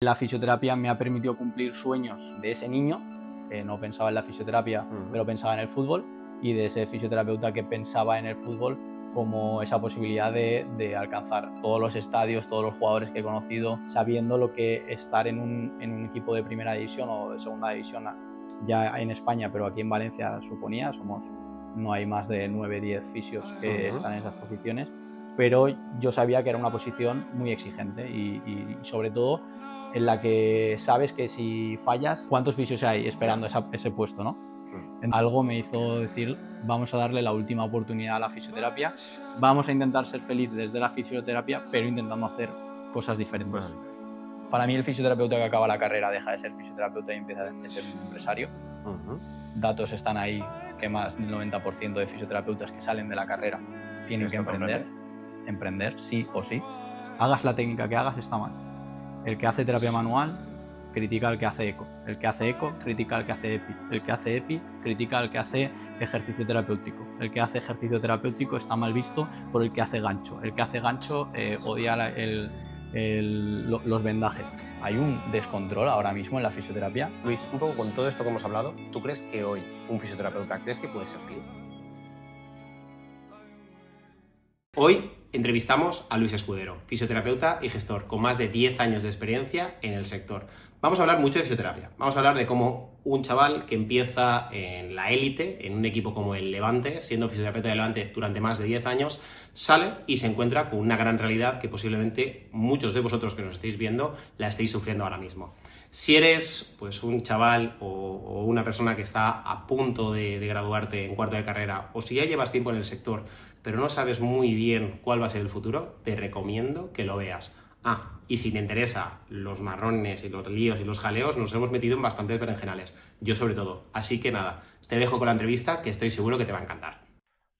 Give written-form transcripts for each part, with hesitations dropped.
La fisioterapia me ha permitido cumplir sueños de ese niño, que no pensaba en la fisioterapia, pero pensaba en el fútbol, y de ese fisioterapeuta que pensaba en el fútbol como esa posibilidad de alcanzar todos los estadios, todos los jugadores que he conocido, sabiendo lo que estar en un equipo de primera división o de segunda división ya en España, pero aquí en Valencia suponía, no hay más de 9-10 fisios que están en esas posiciones, pero yo sabía que era una posición muy exigente y sobre todo en la que sabes que si fallas, ¿cuántos fisios hay esperando ese puesto, no? Algo me hizo decir, vamos a darle la última oportunidad a la fisioterapia, vamos a intentar ser felices desde la fisioterapia, pero intentando hacer cosas diferentes. Para mí el fisioterapeuta que acaba la carrera deja de ser fisioterapeuta y empieza a ser un empresario. Datos están ahí que más del 90% de fisioterapeutas que salen de la carrera tienen que emprender, sí o sí. Hagas la técnica que hagas, está mal. El que hace terapia manual critica al que hace eco. El que hace eco critica al que hace EPI. El que hace EPI critica al que hace ejercicio terapéutico. El que hace ejercicio terapéutico está mal visto por el que hace gancho. El que hace gancho odia los vendajes. Hay un descontrol ahora mismo en la fisioterapia. Luis, un poco con todo esto que hemos hablado, ¿tú crees que hoy un fisioterapeuta crees que puede ser feliz? Hoy entrevistamos a Luis Escudero, fisioterapeuta y gestor con más de 10 años de experiencia en el sector. Vamos a hablar mucho de fisioterapia. Vamos a hablar de cómo un chaval que empieza en la élite, en un equipo como el Levante, siendo fisioterapeuta de Levante durante más de 10 años, sale y se encuentra con una gran realidad que posiblemente muchos de vosotros que nos estáis viendo la estéis sufriendo ahora mismo. Si eres pues, un chaval o una persona que está a punto de graduarte en cuarto de carrera, o si ya llevas tiempo en el sector, pero no sabes muy bien cuál va a ser el futuro, te recomiendo que lo veas. Y si te interesa los marrones y los líos y los jaleos, nos hemos metido en bastantes berenjenales. Yo sobre todo. Así que nada, te dejo con la entrevista que estoy seguro que te va a encantar.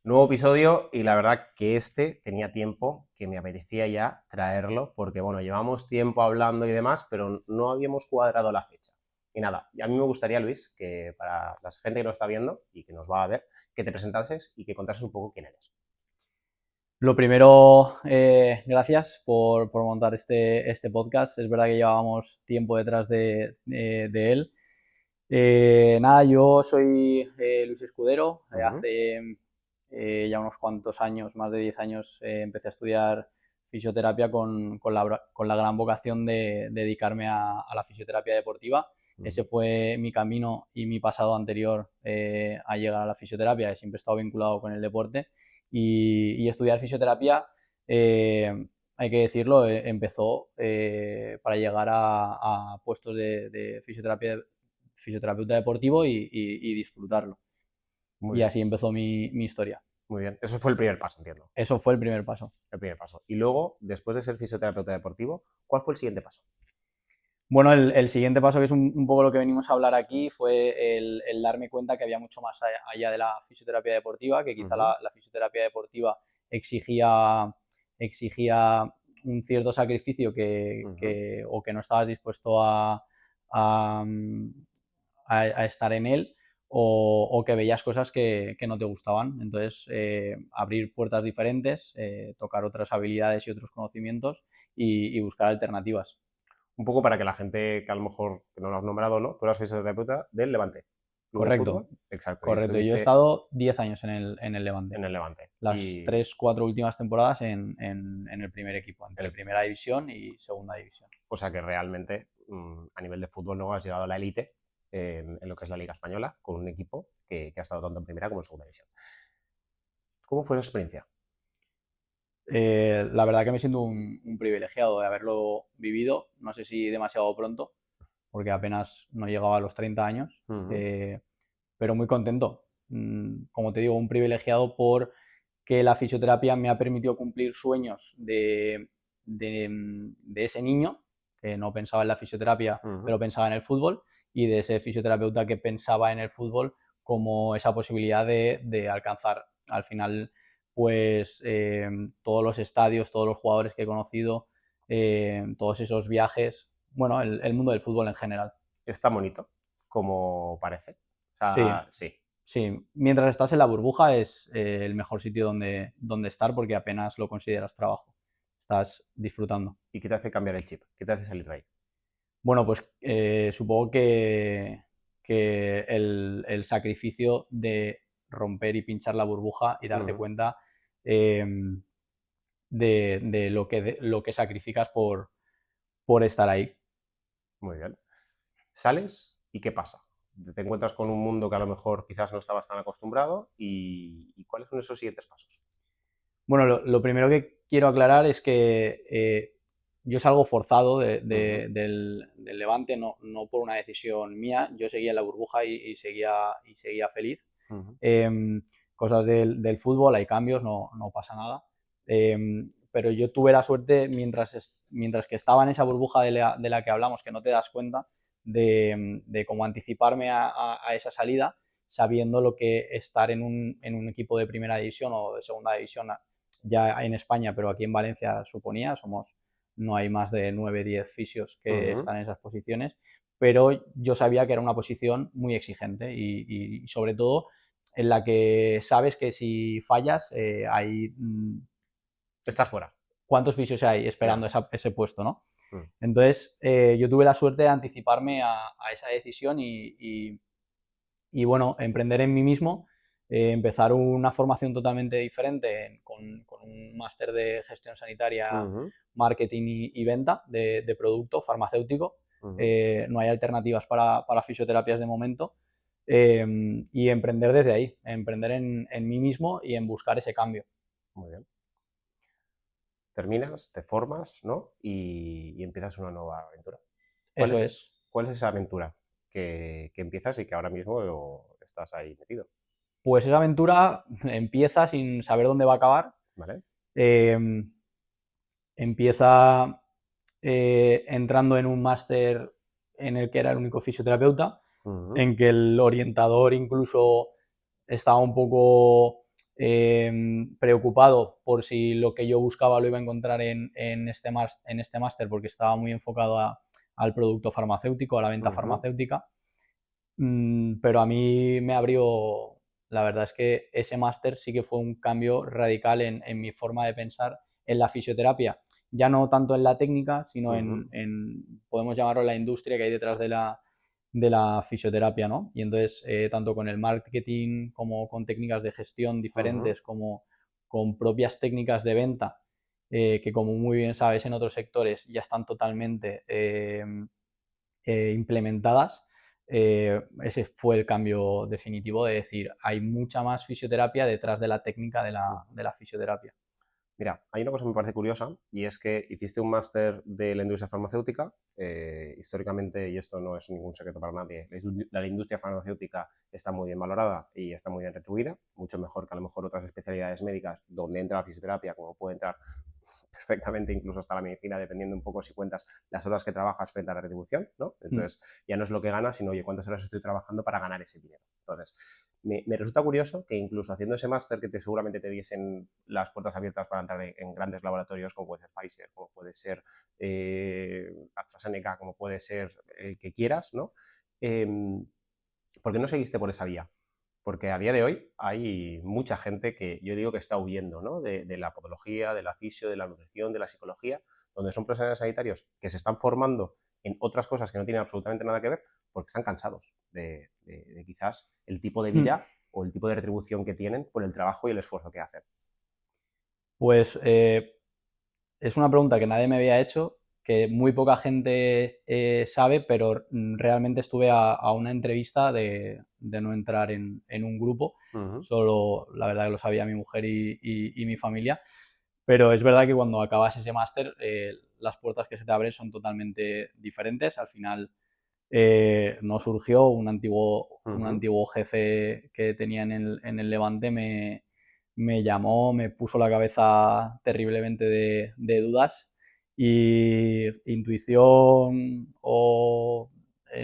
Nuevo episodio y la verdad que tenía tiempo que me apetecía ya traerlo porque bueno, llevamos tiempo hablando y demás, pero no habíamos cuadrado la fecha. Y nada, a mí me gustaría, Luis, que para la gente que nos está viendo y que nos va a ver, que te presentases y que contases un poco quién eres. Lo primero, gracias por montar este podcast. Es verdad que llevábamos tiempo detrás de él. Nada, yo soy Luis Escudero. Hace ya unos cuantos años, más de 10 años, empecé a estudiar fisioterapia con la gran vocación de dedicarme a la fisioterapia deportiva. Ese fue mi camino y mi pasado anterior a llegar a la fisioterapia. Siempre he estado vinculado con el deporte y estudiar fisioterapia, hay que decirlo, empezó para llegar a puestos de fisioterapeuta deportivo y disfrutarlo. Muy Y bien. así empezó mi historia. Muy bien, eso fue el primer paso, entiendo. Eso fue el primer paso. El primer paso. Y luego, después de ser fisioterapeuta deportivo, ¿cuál fue el siguiente paso? Bueno, el siguiente paso, que es un poco lo que venimos a hablar aquí, fue el darme cuenta que había mucho más allá de la fisioterapia deportiva, que quizá la fisioterapia deportiva exigía un cierto sacrificio o que no estabas dispuesto a, a estar en él, o que veías cosas que no te gustaban. Entonces, abrir puertas diferentes, tocar otras habilidades y otros conocimientos y buscar alternativas. Un poco para que la gente que a lo mejor que no lo has nombrado, ¿no? Tú eras fisioterapeuta del Levante. Club de Correcto, fútbol. Exacto. correcto. Yo he estado 10 años en el Levante. En el Levante. Las 3-4 últimas temporadas en el primer equipo, entre primera división y segunda división. O sea que realmente, a nivel de fútbol, no has llegado a la élite en lo que es la Liga Española, con un equipo que ha estado tanto en primera como en segunda división. ¿Cómo fue esa experiencia? La verdad que me siento un privilegiado de haberlo vivido, no sé si demasiado pronto, porque apenas no llegaba a los 30 años, pero muy contento. Como te digo, un privilegiado porque la fisioterapia me ha permitido cumplir sueños de ese niño que no pensaba en la fisioterapia, pero pensaba en el fútbol, y de ese fisioterapeuta que pensaba en el fútbol como esa posibilidad de alcanzar al final pues todos los estadios, todos los jugadores que he conocido, todos esos viajes, bueno, el mundo del fútbol en general. ¿Está bonito, como parece? O Sí, sea, sí. sí. Mientras estás en la burbuja es el mejor sitio donde estar, porque apenas lo consideras trabajo. Estás disfrutando. ¿Y qué te hace cambiar el chip? ¿Qué te hace salir de ahí? Bueno, pues supongo que el sacrificio de romper y pinchar la burbuja y darte cuenta eh, lo que sacrificas por estar ahí. Muy bien. Sales y ¿qué pasa? Te encuentras con un mundo que a lo mejor quizás no estabas tan acostumbrado y ¿cuáles son esos siguientes pasos? Bueno, lo primero que quiero aclarar es que yo salgo forzado del Levante, no por una decisión mía. Yo seguía en la burbuja y seguía feliz. Ujú. Cosas del fútbol, hay cambios, no pasa nada. Pero yo tuve la suerte, mientras que estaba en esa burbuja de la que hablamos, que no te das cuenta, de cómo anticiparme a esa salida, sabiendo lo que estar en un equipo de primera división o de segunda división ya en España, pero aquí en Valencia suponía, no hay más de 9, 10 fisios que Ujú. están en esas posiciones, pero yo sabía que era una posición muy exigente y sobre todo en la que sabes que si fallas hay Estás fuera. cuántos fisios hay esperando Ya. ese puesto, ¿no? Mm. Entonces yo tuve la suerte de anticiparme a esa decisión y bueno, emprender en mí mismo, empezar una formación totalmente diferente con un máster de gestión sanitaria, Ujú. marketing y venta de producto farmacéutico. Ujú. No hay alternativas para fisioterapias de momento. Y emprender desde ahí, emprender en mí mismo y en buscar ese cambio. Muy bien. Terminas, te formas, ¿no? Y empiezas una nueva aventura. ¿Cuál Eso es, es. cuál es esa aventura que empiezas y que ahora mismo estás ahí metido? Pues esa aventura empieza sin saber dónde va a acabar. ¿Vale? Eh, Empieza entrando en un máster en el que era el único fisioterapeuta, Ujú. en que el orientador incluso estaba un poco preocupado por si lo que yo buscaba lo iba a encontrar en este máster, porque estaba muy enfocado al producto farmacéutico, a la venta Ujú. farmacéutica. Pero a mí me abrió, la verdad es que ese máster sí que fue un cambio radical en mi forma de pensar en la fisioterapia. Ya no tanto en la técnica, sino Ujú. podemos llamarlo la industria que hay detrás de la fisioterapia, ¿no? Y entonces, tanto con el marketing como con técnicas de gestión Ujú. diferentes, como con propias técnicas de venta, que como muy bien sabes en otros sectores ya están totalmente implementadas, ese fue el cambio definitivo de decir, hay mucha más fisioterapia detrás de la técnica Ujú. de la fisioterapia. Mira, hay una cosa que me parece curiosa y es que hiciste un máster de la industria farmacéutica. Históricamente, y esto no es ningún secreto para nadie, la industria farmacéutica está muy bien valorada y está muy bien retribuida, mucho mejor que a lo mejor otras especialidades médicas donde entra la fisioterapia, como puede entrar perfectamente incluso hasta la medicina, dependiendo un poco si cuentas las horas que trabajas frente a la retribución, ¿no? Mm. Entonces, ya no es lo que ganas, sino, oye, cuántas horas estoy trabajando para ganar ese dinero. Entonces, me resulta curioso que incluso haciendo ese máster que seguramente te diesen las puertas abiertas para entrar en grandes laboratorios como puede ser Pfizer, como puede ser AstraZeneca, como puede ser el que quieras, ¿no? Eh, ¿Por qué no seguiste por esa vía? Porque a día de hoy hay mucha gente que yo digo que está huyendo, ¿no? De la podología, de la fisio, de la nutrición, de la psicología, donde son profesionales sanitarios que se están formando en otras cosas que no tienen absolutamente nada que ver porque están cansados de quizás el tipo de Mm. vida o el tipo de retribución que tienen por el trabajo y el esfuerzo que hacen. Pues es una pregunta que nadie me había hecho, que muy poca gente sabe, pero realmente estuve a una entrevista de no entrar en un grupo, Uh -huh. solo la verdad que lo sabía mi mujer y mi familia, pero es verdad que cuando acabas ese máster las puertas que se te abren son totalmente diferentes. Al final no surgió Uh un -huh. antiguo jefe que tenía en el Levante, me llamó, me puso la cabeza terriblemente de dudas y intuición o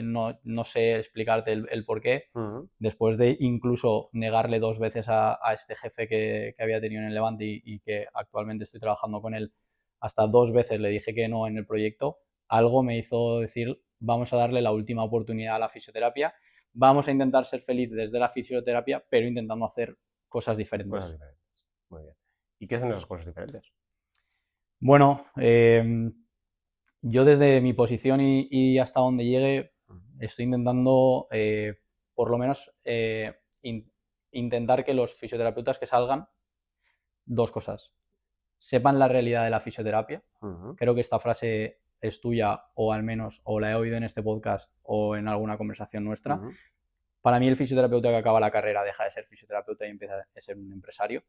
no sé explicarte el por qué. Uh -huh. Después de incluso negarle dos veces a este jefe que había tenido en el Levante y que actualmente estoy trabajando con él, hasta dos veces le dije que no en el proyecto, algo me hizo decir, vamos a darle la última oportunidad a la fisioterapia, vamos a intentar ser feliz desde la fisioterapia, pero intentando hacer cosas Cosas diferentes. diferentes. Muy bien. ¿Y qué hacen esas cosas diferentes? Bueno, yo desde mi posición y hasta donde llegue estoy intentando por lo menos intentar que los fisioterapeutas que salgan, dos cosas. Sepan la realidad de la fisioterapia. Creo que esta frase es tuya o al menos o la he oído en este podcast o en alguna conversación nuestra. Para mí el fisioterapeuta que acaba la carrera deja de ser fisioterapeuta y empieza a ser un empresario.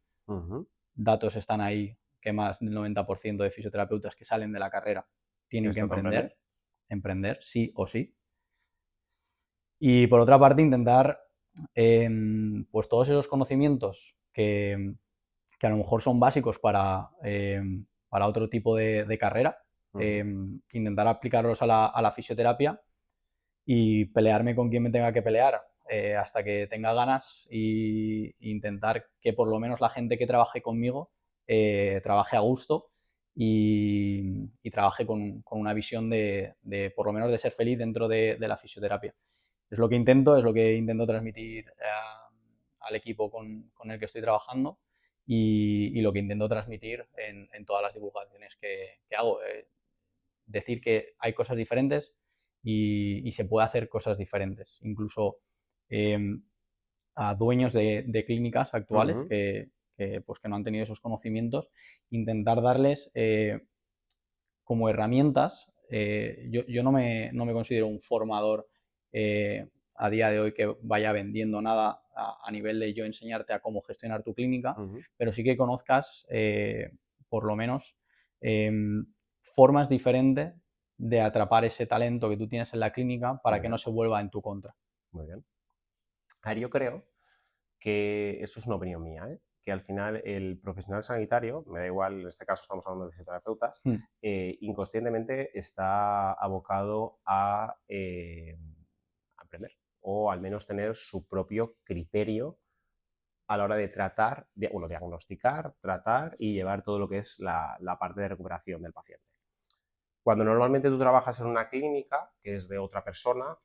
Datos están ahí que más del 90% de fisioterapeutas que salen de la carrera tienen que emprender, sí o sí. Y por otra parte intentar pues todos esos conocimientos que a lo mejor son básicos para otro tipo de carrera, intentar aplicarlos a la fisioterapia y pelearme con quien me tenga que pelear hasta que tenga ganas e intentar que por lo menos la gente que trabaje conmigo trabaje a gusto y trabaje con una visión de por lo menos de ser feliz dentro de la fisioterapia. Es lo que intento transmitir al equipo con el que estoy trabajando y lo que intento transmitir en todas las divulgaciones que hago. Decir que hay cosas diferentes y se puede hacer cosas diferentes. Incluso a dueños de clínicas actuales que no han tenido esos conocimientos, intentar darles como herramientas. Yo no me considero un formador a día de hoy que vaya vendiendo nada a nivel de yo enseñarte a cómo gestionar tu clínica, pero sí que conozcas por lo menos formas diferentes de atrapar ese talento que tú tienes en la clínica para que no se vuelva en tu contra. Muy bien. A ver, yo creo que eso es una opinión mía, que al final el profesional sanitario, me da igual, en este caso estamos hablando de fisioterapeutas, inconscientemente está abocado a aprender o al menos tener su propio criterio a la hora de tratar, diagnosticar, tratar y llevar todo lo que es la parte de recuperación del paciente. Cuando normalmente tú trabajas en una clínica, que es de otra persona,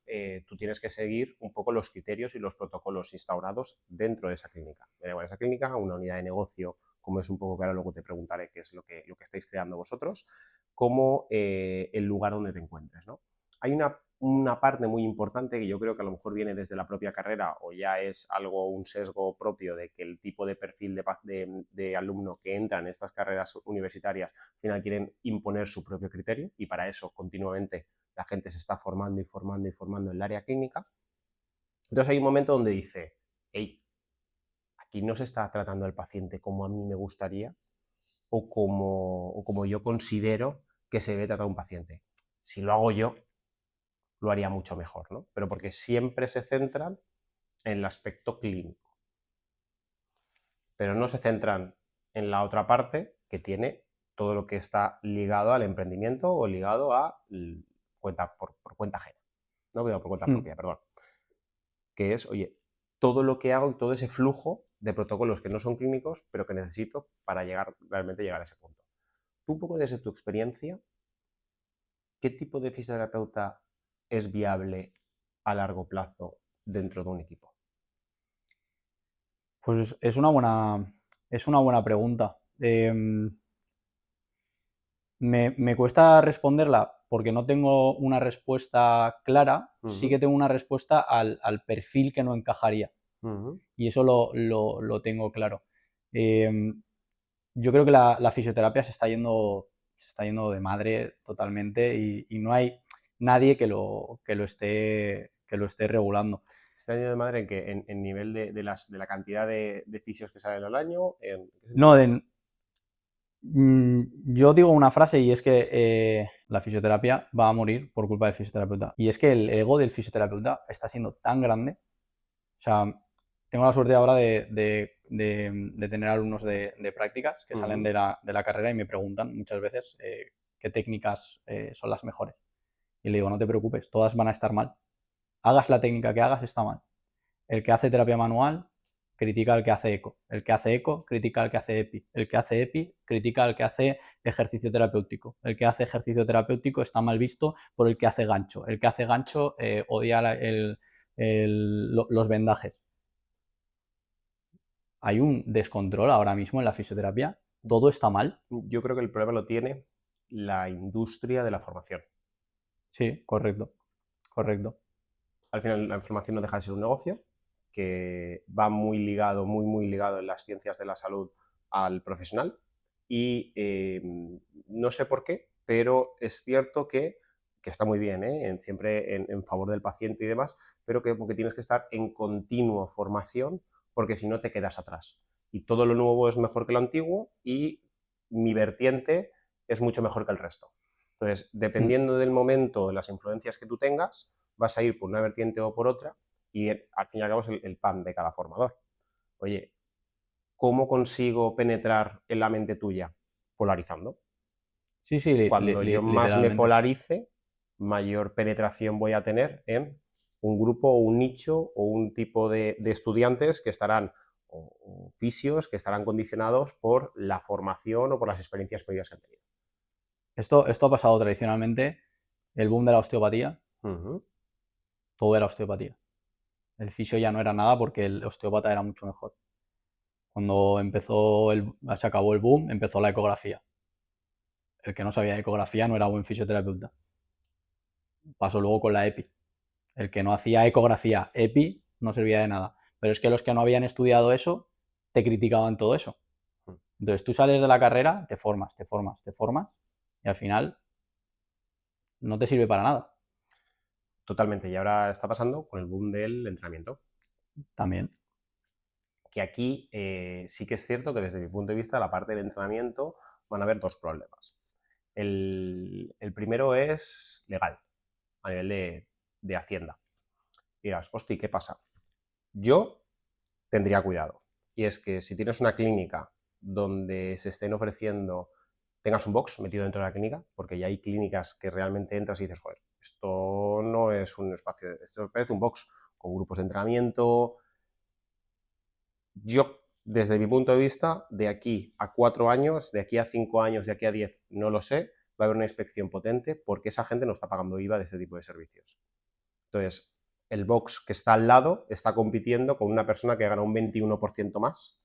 tú tienes que seguir un poco los criterios y los protocolos instaurados dentro de esa clínica. Me da igual esa clínica, una unidad de negocio, como es un poco claro, luego te preguntaré qué es lo que estáis creando vosotros, como el lugar donde te encuentres, ¿no? Hay una parte muy importante que yo creo que a lo mejor viene desde la propia carrera o ya es un sesgo propio de que el tipo de perfil de alumno que entra en estas carreras universitarias al final quieren imponer su propio criterio y para eso continuamente la gente se está formando y formando y formando en el área clínica. Entonces hay un momento donde dice, hey, aquí no se está tratando al paciente como a mí me gustaría o como yo considero que se debe tratar a un paciente. Si lo hago yo, lo haría mucho mejor, ¿no? Pero porque siempre se centran en el aspecto clínico. Pero no se centran en la otra parte que tiene todo lo que está ligado al emprendimiento o ligado a cuenta por cuenta ajena. No, por cuenta propia, perdón. Que es, oye, todo lo que hago y todo ese flujo de protocolos que no son clínicos, pero que necesito para realmente llegar a ese punto. Tú, un poco desde tu experiencia, ¿qué tipo de fisioterapeuta es viable a largo plazo dentro de un equipo? Pues es una buena pregunta. Me cuesta responderla porque no tengo una respuesta clara, sí que tengo una respuesta al perfil que no encajaría. Y eso lo tengo claro. Yo creo que la fisioterapia se está yendo de madre totalmente y no hay nadie que lo esté regulando. ¿Se está yendo de madre en qué? ¿En nivel de la cantidad de fisios que salen al año? No, yo digo una frase y es que la fisioterapia va a morir por culpa del fisioterapeuta. Y es que el ego del fisioterapeuta está siendo tan grande. O sea, tengo la suerte ahora de tener alumnos de prácticas que salen de la carrera y me preguntan muchas veces qué técnicas son las mejores. Y le digo, no te preocupes, todas van a estar mal. Hagas la técnica que hagas, está mal. El que hace terapia manual critica al que hace eco. El que hace eco critica al que hace EPI. El que hace EPI critica al que hace ejercicio terapéutico. El que hace ejercicio terapéutico está mal visto por el que hace gancho. El que hace gancho odia los vendajes. Hay un descontrol ahora mismo en la fisioterapia. Todo está mal. Yo creo que el problema lo tiene la industria de la formación. Sí, correcto, correcto. Al final la formación no deja de ser un negocio que va muy ligado, muy ligado en las ciencias de la salud al profesional y no sé por qué, pero es cierto que está muy bien, siempre en favor del paciente y demás, pero que porque tienes que estar en continua formación porque si no te quedas atrás. Y todo lo nuevo es mejor que lo antiguo y mi vertiente es mucho mejor que el resto. Entonces, dependiendo del momento, de las influencias que tú tengas, vas a ir por una vertiente o por otra y al fin y al cabo es el pan de cada formador. Oye, ¿cómo consigo penetrar en la mente tuya? Polarizando. Sí, sí, Cuando yo más me literalmente. polarice, mayor penetración voy a tener en un grupo o un nicho o un tipo de estudiantes que estarán, o fisios, que estarán condicionados por la formación o por las experiencias previas que han tenido. Esto ha pasado tradicionalmente, el boom de la osteopatía, todo era osteopatía. El fisio ya no era nada porque el osteópata era mucho mejor. Cuando se acabó el boom, empezó la ecografía. El que no sabía ecografía no era buen fisioterapeuta. Pasó luego con la EPI. El que no hacía ecografía, EPI, no servía de nada. Pero es que los que no habían estudiado eso, te criticaban todo eso. Entonces tú sales de la carrera, te formas, te formas, te formas, y al final no te sirve para nada. Totalmente. Y ahora está pasando con el boom del entrenamiento. También. Que aquí sí que es cierto que desde mi punto de vista la parte del entrenamiento van a haber dos problemas. El primero es legal, a nivel de Hacienda. Dirás, hostia, ¿qué pasa? Yo tendría cuidado. Y es que si tienes una clínica donde se estén ofreciendo, tengas un box metido dentro de la clínica, porque ya hay clínicas que realmente entras y dices, joder, esto no es un espacio, esto parece un box con grupos de entrenamiento. Yo, desde mi punto de vista, de aquí a 4 años, de aquí a 5 años, de aquí a 10, no lo sé, va a haber una inspección potente porque esa gente no está pagando IVA de este tipo de servicios. Entonces, el box que está al lado está compitiendo con una persona que gana un 21% más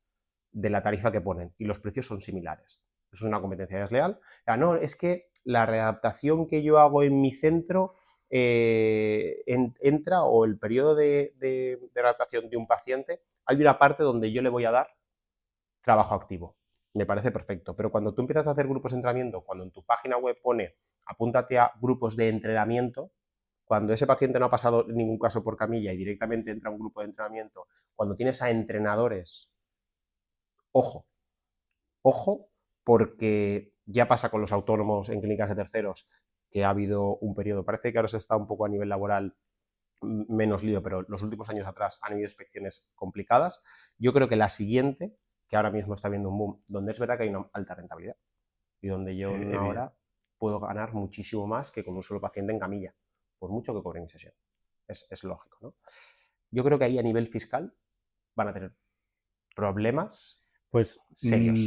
de la tarifa que ponen y los precios son similares. Eso es una competencia desleal. No, es que la readaptación que yo hago en mi centro entra, o el periodo de adaptación de un paciente, hay una parte donde yo le voy a dar trabajo activo. Me parece perfecto, pero cuando tú empiezas a hacer grupos de entrenamiento, cuando en tu página web pone apúntate a grupos de entrenamiento, cuando ese paciente no ha pasado en ningún caso por camilla y directamente entra a un grupo de entrenamiento, cuando tienes a entrenadores, ojo, ojo, porque ya pasa con los autónomos en clínicas de terceros, que ha habido un periodo, parece que ahora se está un poco a nivel laboral menos lío, pero los últimos años atrás han habido inspecciones complicadas. Yo creo que la siguiente, que ahora mismo está viendo un boom, donde es verdad que hay una alta rentabilidad y donde yo en una hora puedo ganar muchísimo más que con un solo paciente en camilla, por mucho que cobre en sesión. Es lógico, ¿no? Yo creo que ahí a nivel fiscal van a tener problemas Pues serios.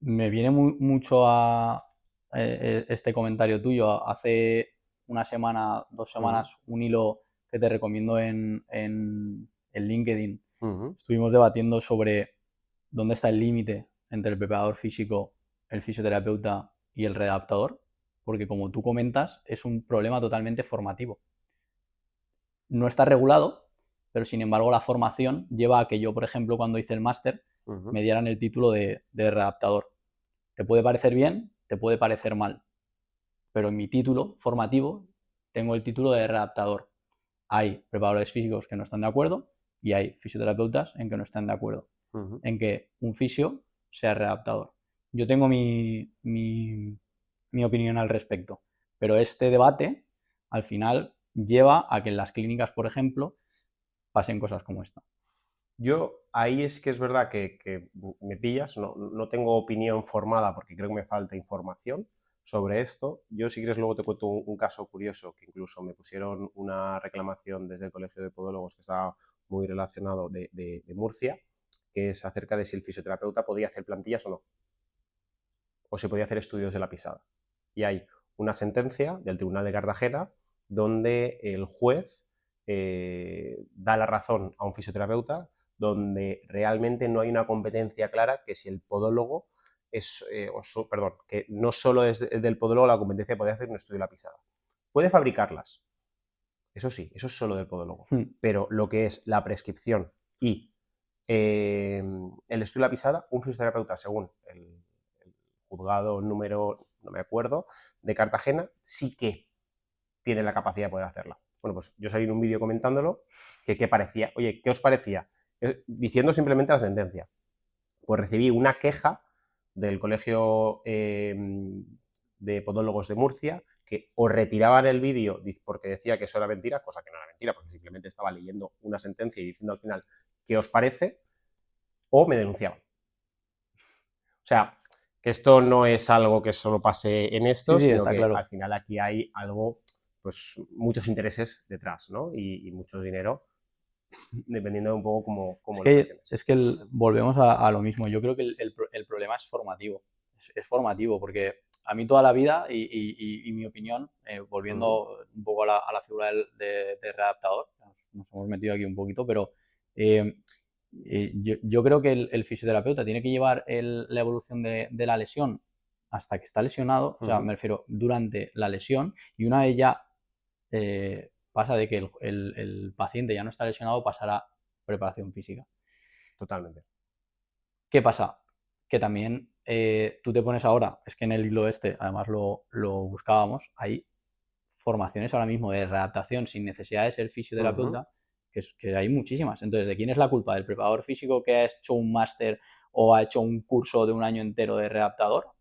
me viene mucho a este comentario tuyo. Hace una semana, 2 semanas, un hilo que te recomiendo en LinkedIn. Estuvimos debatiendo sobre dónde está el límite entre el preparador físico, el fisioterapeuta y el readaptador, porque como tú comentas, es un problema totalmente formativo. No está regulado, pero sin embargo la formación lleva a que yo, por ejemplo, cuando hice el máster, me dieran el título de readaptador. Te puede parecer bien, te puede parecer mal, pero en mi título formativo tengo el título de readaptador. Hay preparadores físicos que no están de acuerdo y hay fisioterapeutas en que no están de acuerdo en que un fisio sea readaptador. Yo tengo mi opinión al respecto, pero este debate al final lleva a que en las clínicas, por ejemplo, pasen cosas como esta. Yo ahí es que es verdad que me pillas, no tengo opinión formada porque creo que me falta información sobre esto. Yo, si quieres, luego te cuento un caso curioso que incluso me pusieron una reclamación desde el Colegio de Podólogos que estaba muy relacionado de Murcia, que es acerca de si el fisioterapeuta podía hacer plantillas o no, o si podía hacer estudios de la pisada. Y hay una sentencia del Tribunal de Cartagena donde el juez da la razón a un fisioterapeuta, donde realmente no hay una competencia clara que si el podólogo que no solo es del podólogo la competencia de poder hacer un estudio de la pisada. Puede fabricarlas, eso sí, eso es solo del podólogo, pero lo que es la prescripción y el estudio de la pisada, un fisioterapeuta, según el juzgado número, no me acuerdo, de Cartagena, sí que tiene la capacidad de poder hacerla. Bueno, pues yo salí en un vídeo comentándolo, que qué parecía, oye, ¿qué os parecía? Diciendo simplemente la sentencia. Pues recibí una queja del Colegio de Podólogos de Murcia, que o retiraban el vídeo porque decía que eso era mentira, cosa que no era mentira, porque simplemente estaba leyendo una sentencia y diciendo al final qué os parece, o me denunciaban. O sea, que esto no es algo que solo pase en esto, Sí, sino está que claro. al final aquí hay algo, pues muchos intereses detrás, ¿no? Y mucho dinero, dependiendo de un poco cómo lo menciones. Es que volvemos a lo mismo. Yo creo que el problema es formativo. Es formativo, porque a mí toda la vida, y mi opinión, volviendo un poco a la figura de readaptador, nos hemos metido aquí un poquito, pero yo creo que el fisioterapeuta tiene que llevar la evolución de la lesión hasta que está lesionado, o sea, me refiero durante la lesión, y una vez ya pasa de que el paciente ya no está lesionado, pasará preparación física. Totalmente. ¿Qué pasa? Que también tú te pones ahora, es que en el hilo además lo buscábamos, hay formaciones ahora mismo de readaptación sin necesidad de ser fisioterapeuta, que hay muchísimas. Entonces, ¿de quién es la culpa? ¿Del preparador físico que ha hecho un máster o ha hecho un curso de un año entero de readaptador?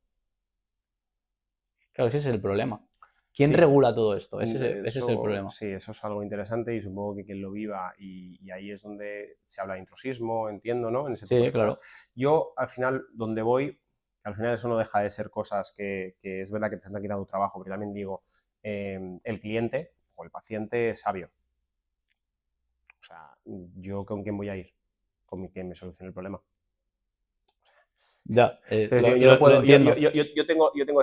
Claro, ese es el problema. ¿Quién regula todo esto? Ese es el problema. Sí, eso es algo interesante y supongo que quien lo viva, y ahí es donde se habla de intrusismo, entiendo, ¿no? En ese tipo de claro. cosas. Yo, al final, donde voy, al final eso no deja de ser cosas que es verdad que te han quitado trabajo, pero también digo, el cliente o el paciente es sabio. O sea, ¿yo con quién voy a ir? Con quien me solucione el problema. Ya, Entonces, yo tengo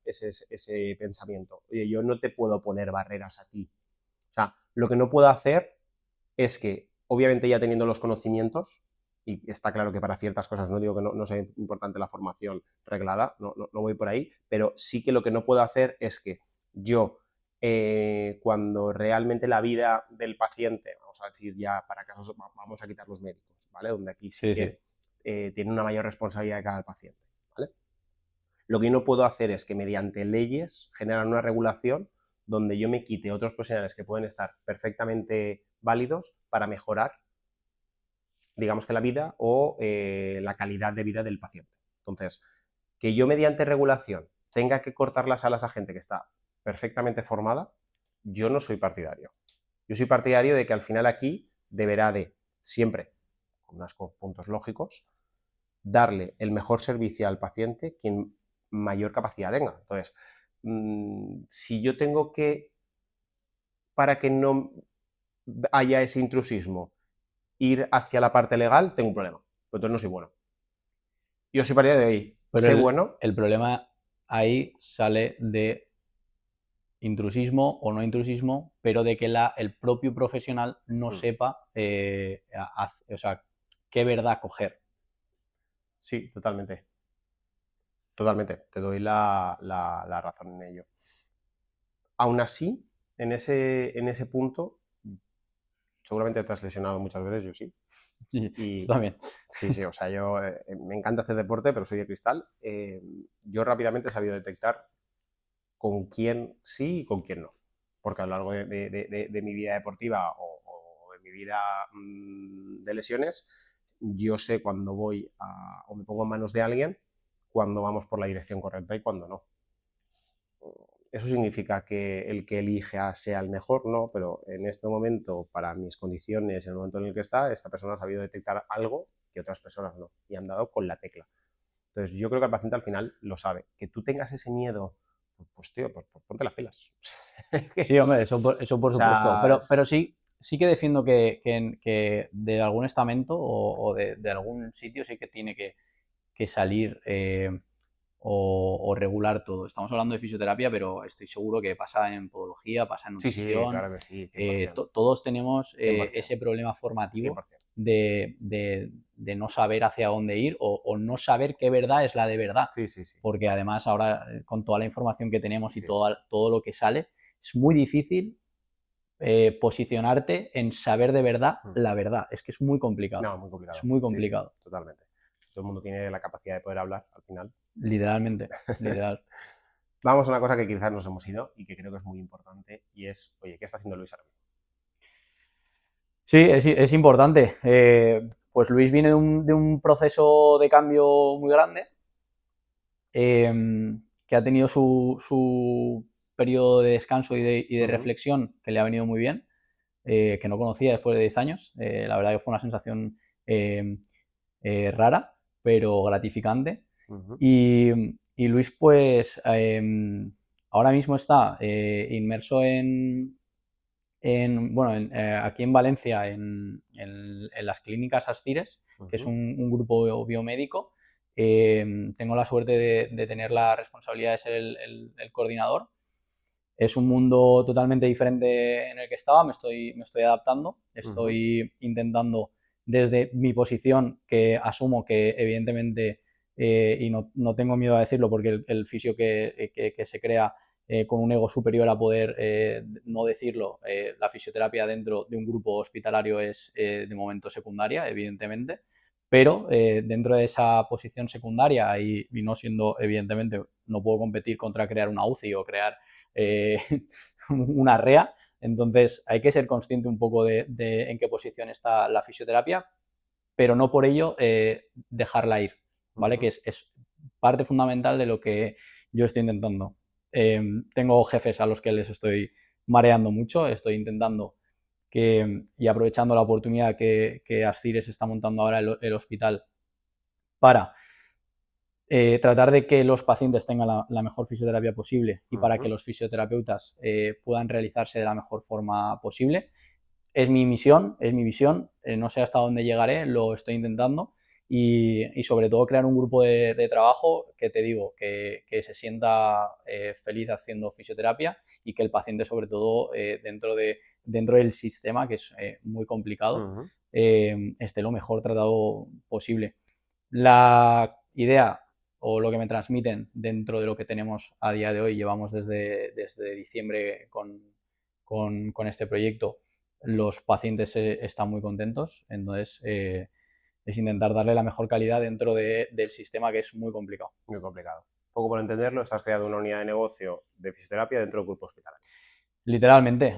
ese pensamiento. Oye, yo no te puedo poner barreras a ti. O sea, lo que no puedo hacer es que, obviamente ya teniendo los conocimientos, y está claro que para ciertas cosas, no digo que no sea importante la formación reglada, no voy por ahí, pero sí que lo que no puedo hacer es que yo, cuando realmente la vida del paciente, vamos a decir ya para casos, vamos a quitar los médicos, ¿vale? Donde aquí sí que tiene una mayor responsabilidad de cada paciente, ¿vale? Lo que no puedo hacer es que mediante leyes generar una regulación donde yo me quite otros profesionales que pueden estar perfectamente válidos para mejorar, digamos que la vida o la calidad de vida del paciente. Entonces, que yo mediante regulación tenga que cortar las alas a gente que está perfectamente formada, yo no soy partidario. Yo soy partidario de que al final aquí deberá de, siempre, con unos puntos lógicos, darle el mejor servicio al paciente quien mayor capacidad tenga. Entonces, si yo tengo que, para que no haya ese intrusismo, ir hacia la parte legal, tengo un problema. Pues entonces no soy bueno. Yo soy partidario de ahí. Pero bueno. El problema ahí sale de intrusismo o no intrusismo, pero de que el propio profesional no sepa o sea, qué verdad coger. Sí, totalmente. Totalmente, te doy la razón en ello. Aún así, en ese punto, seguramente te has lesionado muchas veces, yo sí. Y también. Sí, o sea, yo me encanta hacer deporte, pero soy de cristal. Yo rápidamente he sabido detectar con quién sí y con quién no. Porque a lo largo de mi vida deportiva o de mi vida de lesiones, yo sé cuando voy o me pongo en manos de alguien, cuando vamos por la dirección correcta y cuando no. ¿Eso significa que el que elija sea el mejor? No, pero en este momento, para mis condiciones, en el momento en el que está, esta persona ha sabido detectar algo que otras personas no, y han dado con la tecla. Entonces, yo creo que el paciente al final lo sabe. Que tú tengas ese miedo, pues tío, pues ponte las pilas. Sí, hombre, eso por supuesto. Pero sí que defiendo que de algún estamento o de algún sitio sí que tiene que salir o regular todo. Estamos hablando de fisioterapia, pero estoy seguro que pasa en podología, pasa en Sí, sí, nutrición. claro que sí, 100%. Todos tenemos 100%. ese problema formativo 100%. de no saber hacia dónde ir o no saber qué verdad es la de verdad. Sí, sí, sí. Porque además ahora, con toda la información que tenemos y Sí, todo lo que sale, es muy difícil posicionarte en saber de verdad la verdad. Es que es muy complicado. No, muy complicado. Es muy Sí, complicado. sí, totalmente. Todo el mundo tiene la capacidad de poder hablar al final. Literalmente, literal. Vamos a una cosa que quizás nos hemos ido y que creo que es muy importante y es, oye, ¿qué está haciendo Luis ahora mismo? Sí, es importante. Pues Luis viene de un proceso de cambio muy grande, que ha tenido su periodo de descanso y de reflexión que le ha venido muy bien, que no conocía después de 10 años. La verdad que fue una sensación rara, pero gratificante. Y Luis, pues, ahora mismo está inmerso aquí en Valencia, en las clínicas Ascires, que es un grupo biomédico. Tengo la suerte de tener la responsabilidad de ser el coordinador. Es un mundo totalmente diferente en el que estaba, me estoy adaptando, estoy intentando desde mi posición, que asumo que evidentemente, y no tengo miedo a decirlo, porque el fisio que se crea con un ego superior a poder no decirlo, la fisioterapia dentro de un grupo hospitalario es de momento secundaria, evidentemente, pero dentro de esa posición secundaria y no siendo, evidentemente, no puedo competir contra crear una UCI o crear una REA, entonces hay que ser consciente un poco de en qué posición está la fisioterapia, pero no por ello dejarla ir, ¿vale? Que es parte fundamental de lo que yo estoy intentando. Tengo jefes a los que les estoy mareando mucho, estoy intentando y aprovechando la oportunidad que Ascires está montando ahora el hospital para tratar de que los pacientes tengan la mejor fisioterapia posible y para que los fisioterapeutas puedan realizarse de la mejor forma posible. Es mi misión, es mi visión, no sé hasta dónde llegaré, lo estoy intentando y sobre todo crear un grupo de trabajo que te digo, que se sienta feliz haciendo fisioterapia y que el paciente sobre todo dentro del sistema, que es muy complicado, esté lo mejor tratado posible. La idea o lo que me transmiten dentro de lo que tenemos a día de hoy, llevamos desde diciembre con este proyecto, los pacientes están muy contentos, entonces es intentar darle la mejor calidad dentro del sistema, que es muy complicado. Muy complicado. Poco por entenderlo, estás creando una unidad de negocio de fisioterapia dentro del grupo hospitalario. Literalmente.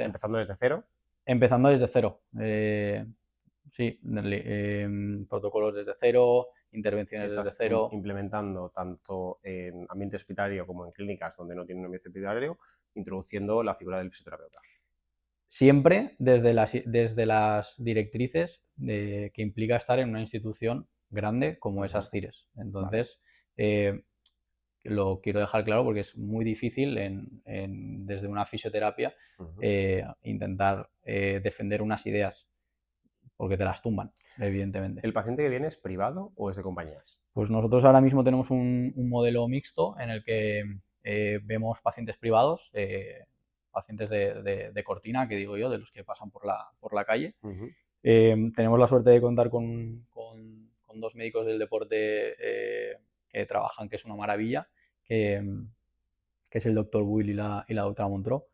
Empezando desde cero. Empezando desde cero. Sí, protocolos desde cero, intervenciones desde Estás cero. implementando tanto en ambiente hospitalario como en clínicas donde no tienen un ambiente hospitalario, introduciendo la figura del fisioterapeuta. Siempre desde las directrices que implica estar en una institución grande como es Ascires. Entonces, lo quiero dejar claro porque es muy difícil desde una fisioterapia intentar defender unas ideas, porque te las tumban, evidentemente. ¿El paciente que viene es privado o es de compañías? Pues nosotros ahora mismo tenemos un modelo mixto en el que vemos pacientes privados, pacientes de cortina, que digo yo, de los que pasan por la calle. Tenemos la suerte de contar con dos médicos del deporte que trabajan, que es una maravilla, que es el doctor Buil y la doctora Montró.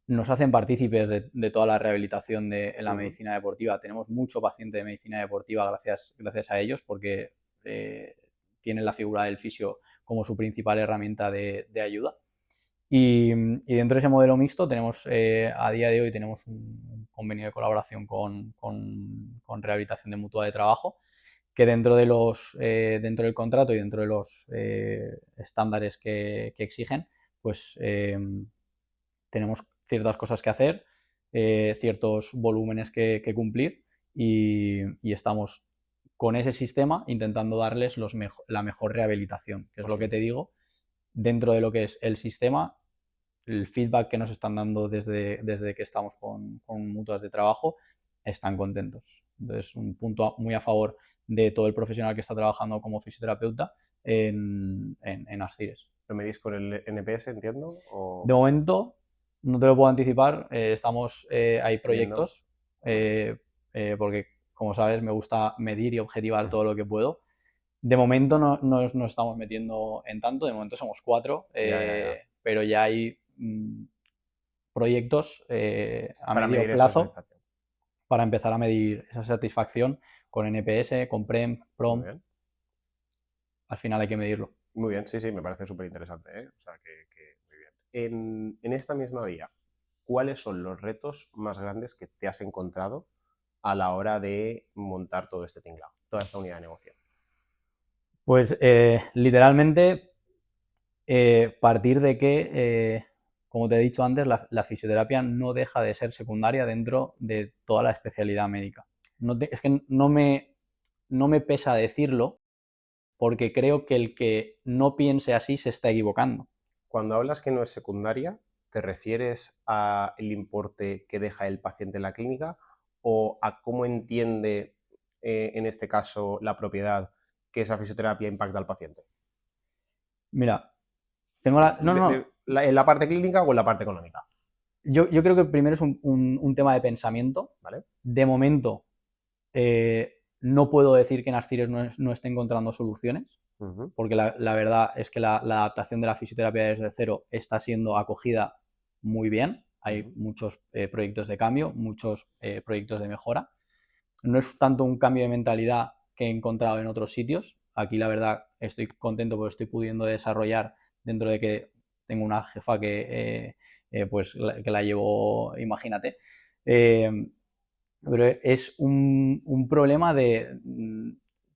Nos hacen partícipes de toda la rehabilitación en la medicina deportiva. Tenemos mucho paciente de medicina deportiva gracias a ellos, porque tienen la figura del fisio como su principal herramienta de ayuda. Y dentro de ese modelo mixto tenemos, a día de hoy, tenemos un convenio de colaboración con rehabilitación de mutua de trabajo, que dentro del contrato y dentro de los estándares que exigen, pues tenemos ciertas cosas que hacer, ciertos volúmenes que cumplir y estamos con ese sistema intentando darles la mejor rehabilitación, que es lo que te digo, dentro de lo que es el sistema, el feedback que nos están dando desde que estamos con mutuas de trabajo, están contentos. Entonces, un punto muy a favor de todo el profesional que está trabajando como fisioterapeuta en Ascires. ¿Lo medís con el NPS, entiendo? ¿O... De momento, no te lo puedo anticipar, hay Viendo. proyectos, porque como sabes me gusta medir y objetivar todo lo que puedo. De momento no nos estamos metiendo en tanto, de momento somos 4, Ya. pero ya hay proyectos a Para medio medir esa plazo satisfacción. para empezar a medir esa satisfacción con NPS, con PREM, Muy PROM. bien. Al final hay que medirlo. Muy bien, sí, me parece súper interesante, ¿eh? O sea, que muy bien. En esta misma vía, ¿cuáles son los retos más grandes que te has encontrado a la hora de montar todo este tinglado, toda esta unidad de negocio? Pues literalmente partir de que, como te he dicho antes, la fisioterapia no deja de ser secundaria dentro de toda la especialidad médica. Es que no me pesa decirlo, porque creo que el que no piense así se está equivocando. Cuando hablas que no es secundaria, ¿te refieres al importe que deja el paciente en la clínica o a cómo entiende, en este caso, la propiedad que esa fisioterapia impacta al paciente? Mira, tengo la... No, no, ¿En la parte clínica o en la parte económica? yo creo que primero es un tema de pensamiento. ¿Vale? De momento, no puedo decir que en Ascires no esté encontrando soluciones, porque la verdad es que la adaptación de la fisioterapia desde cero está siendo acogida muy bien. Hay muchos proyectos de cambio, muchos proyectos de mejora. No es tanto un cambio de mentalidad que he encontrado en otros sitios. Aquí la verdad estoy contento porque estoy pudiendo desarrollar, dentro de que tengo una jefa que que la llevo, imagínate. Pero es un problema de,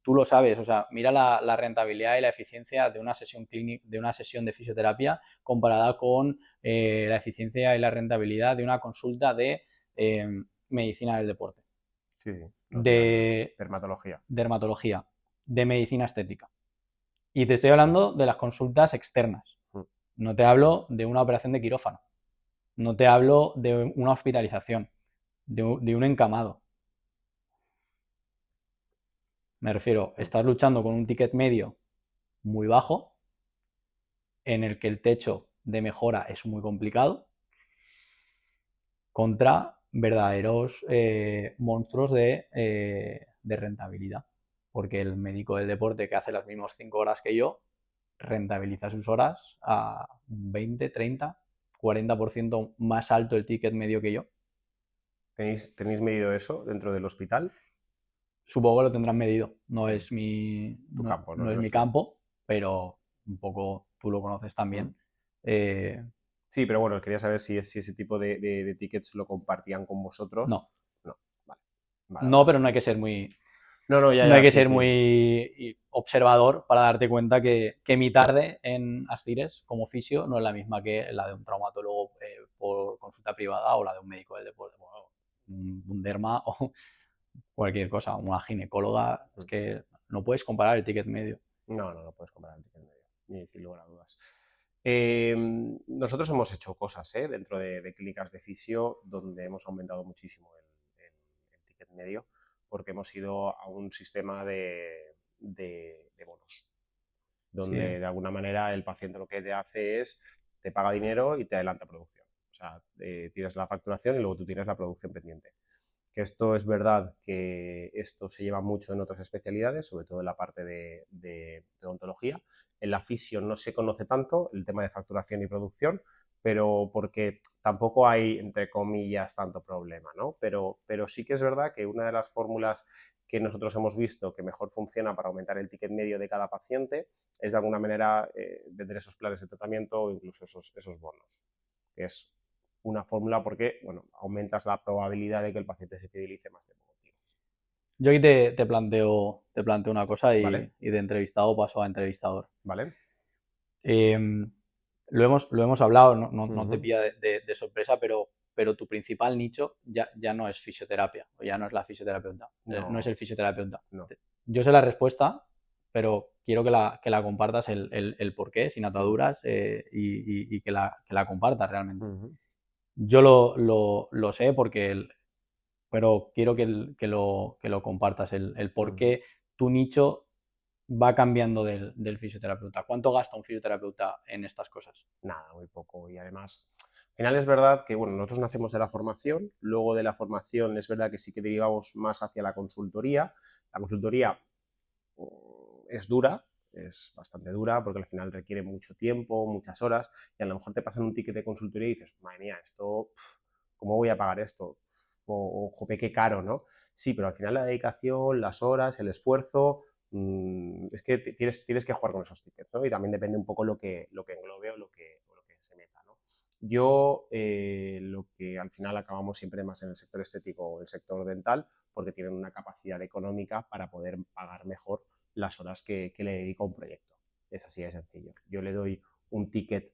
tú lo sabes, o sea, mira la rentabilidad y la eficiencia de una sesión clínica, de una sesión de fisioterapia comparada con la eficiencia y la rentabilidad de una consulta de medicina del deporte, Sí, de dermatología. dermatología, de medicina estética. Y te estoy hablando de las consultas externas. No te hablo de una operación de quirófano. No te hablo de una hospitalización, de un encamado. Me refiero, estás luchando con un ticket medio muy bajo, en el que el techo de mejora es muy complicado, contra verdaderos monstruos de rentabilidad. Porque el médico del deporte que hace las mismas 5 horas que yo, rentabiliza sus horas a 20, 30, 40% más alto el ticket medio que yo. ¿Tenéis medido eso dentro del hospital? Supongo que lo tendrán medido. No es mi, campo, no es mi campo, pero un poco tú lo conoces también. Sí, pero bueno, quería saber si ese tipo de tickets lo compartían con vosotros. No. No, vale. No, pero no hay que ser muy, No, no hay que ser sí. muy observador para darte cuenta que mi tarde en Ascires como fisio no es la misma que la de un traumatólogo por consulta privada o la de un médico del deporte. Bueno, un derma o cualquier cosa, una ginecóloga. Es que no puedes comparar el ticket medio. No puedes comparar el ticket medio, ni sin lugar a dudas. Nosotros hemos hecho cosas dentro de clínicas de fisio donde hemos aumentado muchísimo el ticket medio porque hemos ido a un sistema de bonos, donde Sí. de alguna manera el paciente lo que te hace es te paga dinero y te adelanta producción. O sea, tienes la facturación y luego tú tienes la producción pendiente. Que esto es verdad que esto se lleva mucho en otras especialidades, sobre todo en la parte de odontología. En la fisio no se conoce tanto el tema de facturación y producción, pero porque tampoco hay, entre comillas, tanto problema, ¿no? Pero sí que es verdad que una de las fórmulas que nosotros hemos visto que mejor funciona para aumentar el ticket medio de cada paciente es de alguna manera vender esos planes de tratamiento o incluso esos bonos, que es una fórmula porque, bueno, aumentas la probabilidad de que el paciente se fidelice más tiempo contigo. Yo aquí te planteo una cosa ¿Vale? y de entrevistado paso a entrevistador. ¿Vale? Lo hemos hablado, no te pilla de sorpresa, pero tu principal nicho ya no es fisioterapia, o ya no es la fisioterapeuta, no es el fisioterapeuta. No. Yo sé la respuesta, pero quiero que la compartas el por qué, sin ataduras, y que la compartas realmente. Yo lo sé pero quiero que lo compartas, el por qué tu nicho va cambiando del fisioterapeuta. ¿Cuánto gasta un fisioterapeuta en estas cosas? Nada, muy poco. Y además, al final es verdad que, bueno, nosotros nacemos de la formación, luego de la formación es verdad que sí que derivamos más hacia la consultoría. La consultoría es dura, es bastante dura porque al final requiere mucho tiempo, muchas horas, y a lo mejor te pasan un ticket de consultoría y dices, madre mía, esto, ¿cómo voy a pagar esto? O jope, qué caro, ¿no? Sí, pero al final la dedicación, las horas, el esfuerzo, es que tienes que jugar con esos tickets, ¿no? Y también depende un poco lo que englobe o lo que se meta, ¿no? Yo, lo que al final acabamos siempre más en el sector estético o el sector dental, porque tienen una capacidad económica para poder pagar mejor las horas que le dedico a un proyecto. Es así de sencillo. Yo le doy un ticket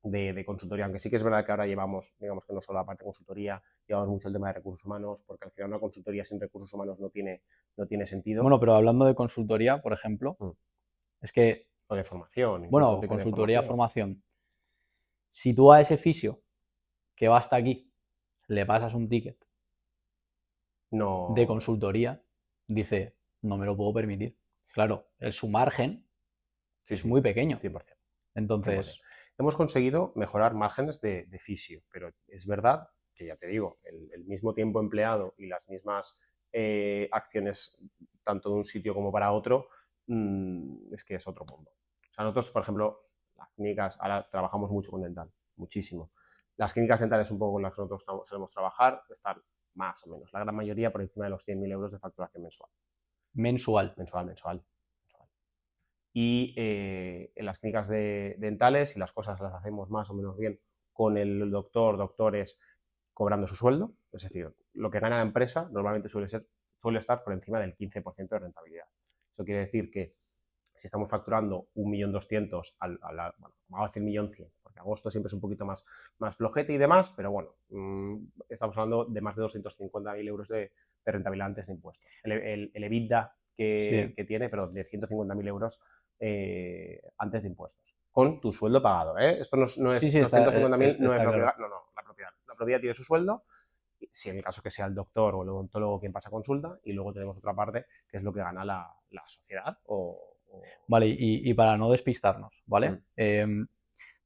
de consultoría, aunque sí que es verdad que ahora llevamos, digamos que no solo la parte de consultoría, llevamos mucho el tema de recursos humanos, porque al final una consultoría sin recursos humanos no tiene sentido. Bueno, pero hablando de consultoría, por ejemplo, es que, O de formación. bueno, consultoría, formación. Si tú a ese fisio que va hasta aquí le pasas un ticket de consultoría, dice, no me lo puedo permitir. Claro, su margen es muy pequeño. 100%. Entonces, 100%. Hemos conseguido mejorar márgenes de fisio, pero es verdad que, ya te digo, el mismo tiempo empleado y las mismas acciones, tanto de un sitio como para otro, es que es otro mundo. O sea, nosotros, por ejemplo, las clínicas, ahora trabajamos mucho con dental, muchísimo. Las clínicas dentales, un poco con las que nosotros solemos trabajar, están más o menos, la gran mayoría por encima de los 100.000 euros de facturación mensual. Mensual. Y en las clínicas dentales, si las cosas las hacemos más o menos bien con el doctores cobrando su sueldo, es decir, lo que gana la empresa normalmente suele estar por encima del 15% de rentabilidad. Eso quiere decir que si estamos facturando 1.200.000 bueno, vamos a decir 1.100.000, porque agosto siempre es un poquito más flojete y demás, pero bueno, estamos hablando de más de 250.000 euros de rentabilidad antes de impuestos. El EBITDA que tiene, pero de 150.000 euros antes de impuestos, con tu sueldo pagado, ¿eh? Esto no es, los 150.000 no es lo que gana, no, la propiedad. La propiedad tiene su sueldo, si en el caso que sea el doctor o el odontólogo quien pasa consulta, y luego tenemos otra parte que es lo que gana la sociedad Vale, y para no despistarnos, ¿vale?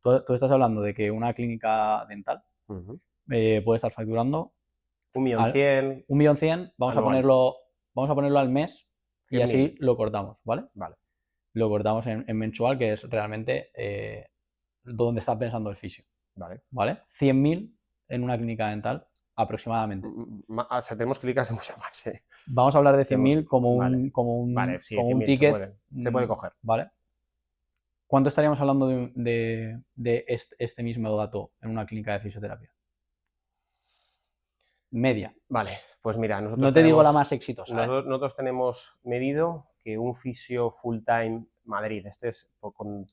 Tú estás hablando de que una clínica dental puede estar facturando 1.100.000. 1.100.000, vamos a ponerlo al mes y así lo cortamos, ¿vale? Vale. Lo cortamos en mensual, que es realmente donde está pensando el fisio. Vale. 100.000 en una clínica dental aproximadamente. O sea, tenemos clínicas de mucho más, ¿eh? Vamos a hablar de 100.000 como un sí, como un ticket. Se puede coger. ¿Vale? ¿Cuánto estaríamos hablando de este mismo dato en una clínica de fisioterapia? Media. Vale, pues mira, nosotros no te digo la más exitosa. Nosotros tenemos medido que un fisio full time Madrid, este es con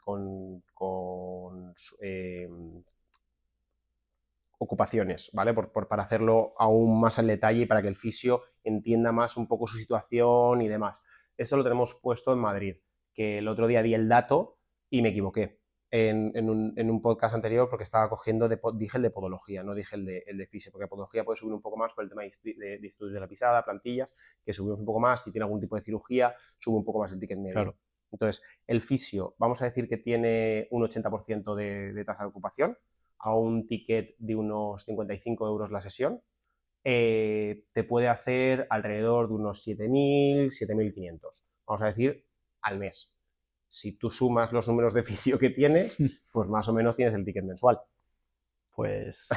ocupaciones, ¿vale? Para hacerlo aún más al detalle y para que el fisio entienda más un poco su situación y demás. Esto lo tenemos puesto en Madrid, que el otro día di el dato y me equivoqué en un podcast anterior porque estaba cogiendo, dije el de podología, no dije el de fisio, porque podología puede subir un poco más por el tema de estudios de la pisada, plantillas, que subimos un poco más, si tiene algún tipo de cirugía, sube un poco más el ticket medio. Claro. Entonces, el fisio, vamos a decir que tiene un 80% de tasa de ocupación, a un ticket de unos 55 euros la sesión, te puede hacer alrededor de unos 7.000, 7.500, vamos a decir, al mes. Si tú sumas los números de fisio que tienes, pues más o menos tienes el ticket mensual. Pues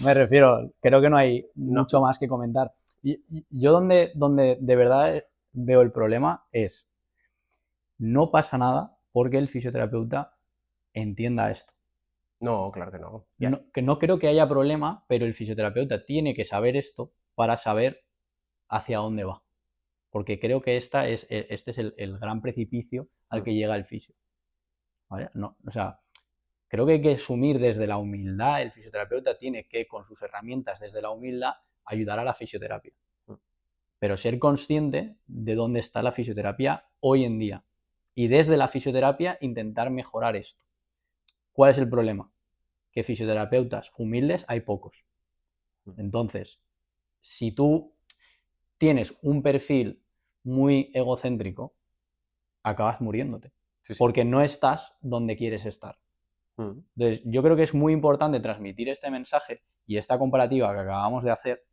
me refiero, creo que no hay mucho más que comentar. Yo donde de verdad veo el problema es, no pasa nada porque el fisioterapeuta entienda esto. No, claro que no. Que no creo que haya problema, pero el fisioterapeuta tiene que saber esto para saber hacia dónde va. Porque creo que este es el gran precipicio al que llega el fisio. ¿Vale? No, o sea, creo que hay que asumir desde la humildad. El fisioterapeuta tiene que, con sus herramientas desde la humildad, ayudar a la fisioterapia. Pero ser consciente de dónde está la fisioterapia hoy en día. Y desde la fisioterapia intentar mejorar esto. ¿Cuál es el problema? Que fisioterapeutas humildes hay pocos. Entonces, si tú tienes un perfil muy egocéntrico, acabas muriéndote. Sí, sí. Porque no estás donde quieres estar. Entonces, yo creo que es muy importante transmitir este mensaje y esta comparativa que acabamos de hacer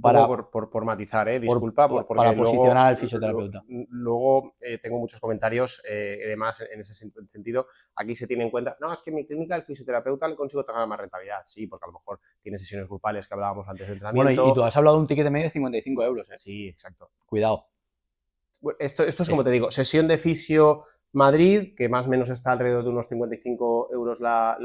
para, por matizar, disculpa, porque para luego, posicionar al fisioterapeuta. luego tengo muchos comentarios, además, en ese sentido. Aquí se tiene en cuenta, no, es que en mi clínica el fisioterapeuta le consigo ganar más rentabilidad. Sí, porque a lo mejor tiene sesiones grupales que hablábamos antes de entrenamiento. Bueno, y tú has hablado de un ticket medio de 55 euros, ¿eh? Sí, exacto. Cuidado. Bueno, esto es como te digo, sesión de fisio Madrid, que más o menos está alrededor de unos 55 euros la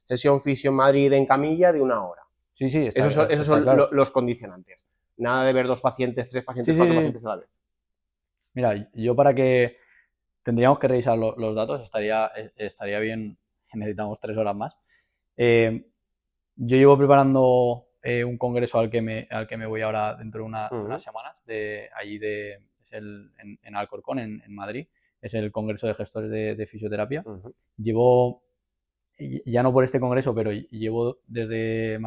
sesión fisio en Madrid en camilla de 1 hora. Sí, sí, Esos son claro. los condicionantes. Nada de ver 2 pacientes, 3 pacientes, Sí, 4 sí. pacientes a la vez. Mira, yo para que tendríamos que revisar los datos, estaría bien, necesitamos 3 horas más. Yo llevo preparando un congreso al que me voy ahora dentro de unas semanas, en Alcorcón, en Madrid. Es el Congreso de Gestores de Fisioterapia. Llevo, ya no por este congreso, pero llevo desde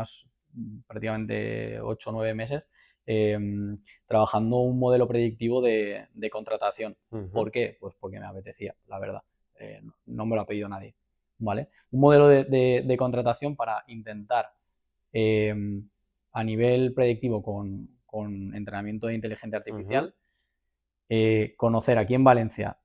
prácticamente 8 o 9 meses trabajando un modelo predictivo de contratación. ¿Por qué? Pues porque me apetecía, la verdad. No me lo ha pedido nadie. ¿Vale? Un modelo de contratación para intentar a nivel predictivo con entrenamiento de inteligencia artificial, conocer aquí en Valencia,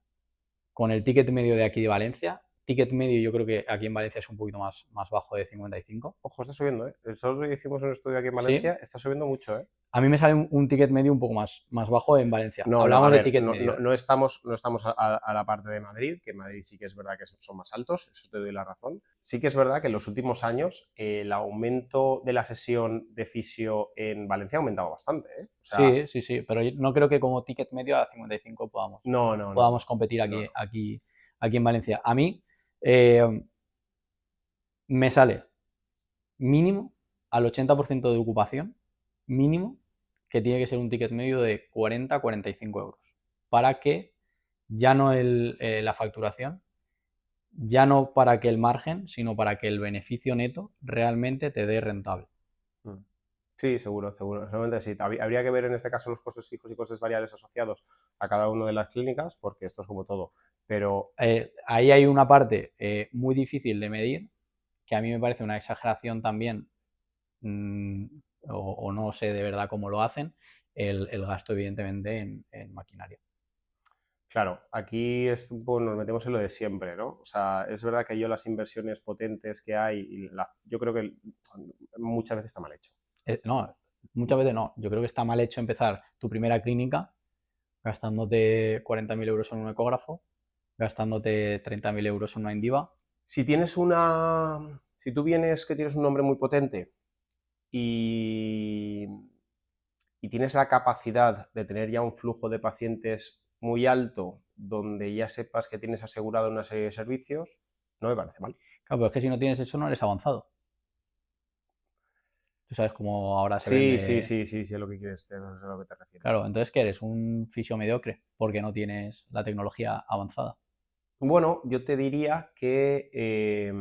con el ticket medio de aquí de Valencia. Ticket medio yo creo que aquí en Valencia es un poquito más bajo de 55. Ojo, está subiendo, ¿eh? Nosotros hicimos un estudio aquí en Valencia, está subiendo mucho, ¿eh? A mí me sale un ticket medio un poco más bajo en Valencia. No, Hablamos a ver, de ticket medio. no estamos a la parte de Madrid, que en Madrid sí que es verdad que son más altos, eso te doy la razón. Sí que es verdad que en los últimos años el aumento de la sesión de fisio en Valencia ha aumentado bastante, ¿eh? O sea, sí, pero yo no creo que como ticket medio a 55 podamos competir aquí en Valencia. A mí me sale mínimo al 80% de ocupación, mínimo, que tiene que ser un ticket medio de 40 a 45 euros. Para que ya no la facturación, ya no para que el margen, sino para que el beneficio neto realmente te dé rentable. Sí, seguro. Seguramente sí. Habría que ver en este caso los costes fijos y costes variables asociados a cada una de las clínicas, porque esto es como todo. Pero ahí hay una parte muy difícil de medir, que a mí me parece una exageración también, o no sé de verdad cómo lo hacen, el gasto evidentemente en maquinaria. Claro, aquí nos metemos en lo de siempre, ¿no? O sea, es verdad que las inversiones potentes que hay, yo creo que muchas veces está mal hecho. No, muchas veces no. Yo creo que está mal hecho empezar tu primera clínica gastándote 40.000 euros en un ecógrafo, gastándote 30.000 euros en una Indiva. Si tú vienes que tienes un nombre muy potente y tienes la capacidad de tener ya un flujo de pacientes muy alto, donde ya sepas que tienes asegurado una serie de servicios, no me parece mal. Claro, pero es que si no tienes eso no eres avanzado. Tú sabes cómo ahora se Sí, vende. sí, es lo que quieres, es a lo que te refieres. Claro, entonces ¿qué eres? Un fisio mediocre porque no tienes la tecnología avanzada. Bueno, yo te diría que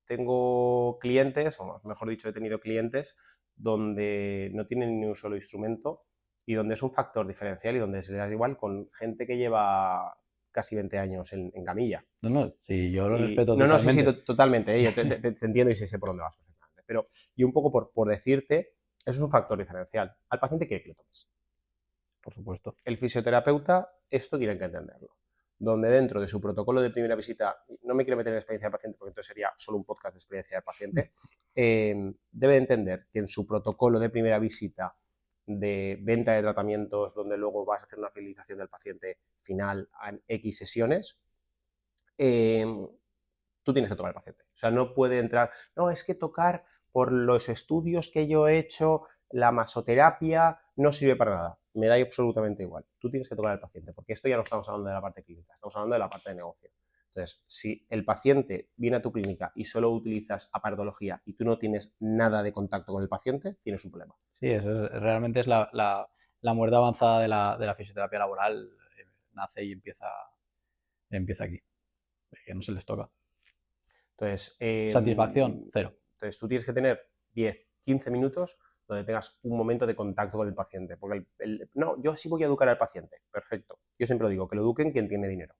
tengo clientes, o mejor dicho, he tenido clientes donde no tienen ni un solo instrumento y donde es un factor diferencial y donde se les da igual con gente que lleva casi 20 años en camilla. No, sí, yo lo respeto No, totalmente. sí, totalmente, yo te entiendo y sé por dónde vas perfectamente. Pero, y un poco por decirte, eso es un factor diferencial. Al paciente quiere que lo tomes. Por supuesto. El fisioterapeuta, esto tiene que entenderlo. Donde dentro de su protocolo de primera visita, no me quiero meter en experiencia del paciente porque entonces sería solo un podcast de experiencia del paciente, debe entender que en su protocolo de primera visita de venta de tratamientos, donde luego vas a hacer una fidelización del paciente final en X sesiones, tú tienes que tocar al paciente. O sea, no puede entrar, no, es que tocar por los estudios que yo he hecho, la masoterapia no sirve para nada. Me da absolutamente igual. Tú tienes que tocar al paciente, porque esto ya no estamos hablando de la parte clínica, estamos hablando de la parte de negocio. Entonces, si el paciente viene a tu clínica y solo utilizas aparatología y tú no tienes nada de contacto con el paciente, tienes un problema. Sí, realmente es la muerte avanzada de la fisioterapia laboral. Nace y empieza aquí. Que no se les toca. Entonces, satisfacción, cero. Entonces, tú tienes que tener 10, 15 minutos donde tengas un momento de contacto con el paciente. Porque no, yo sí voy a educar al paciente, perfecto. Yo siempre lo digo, que lo eduquen quien tiene dinero.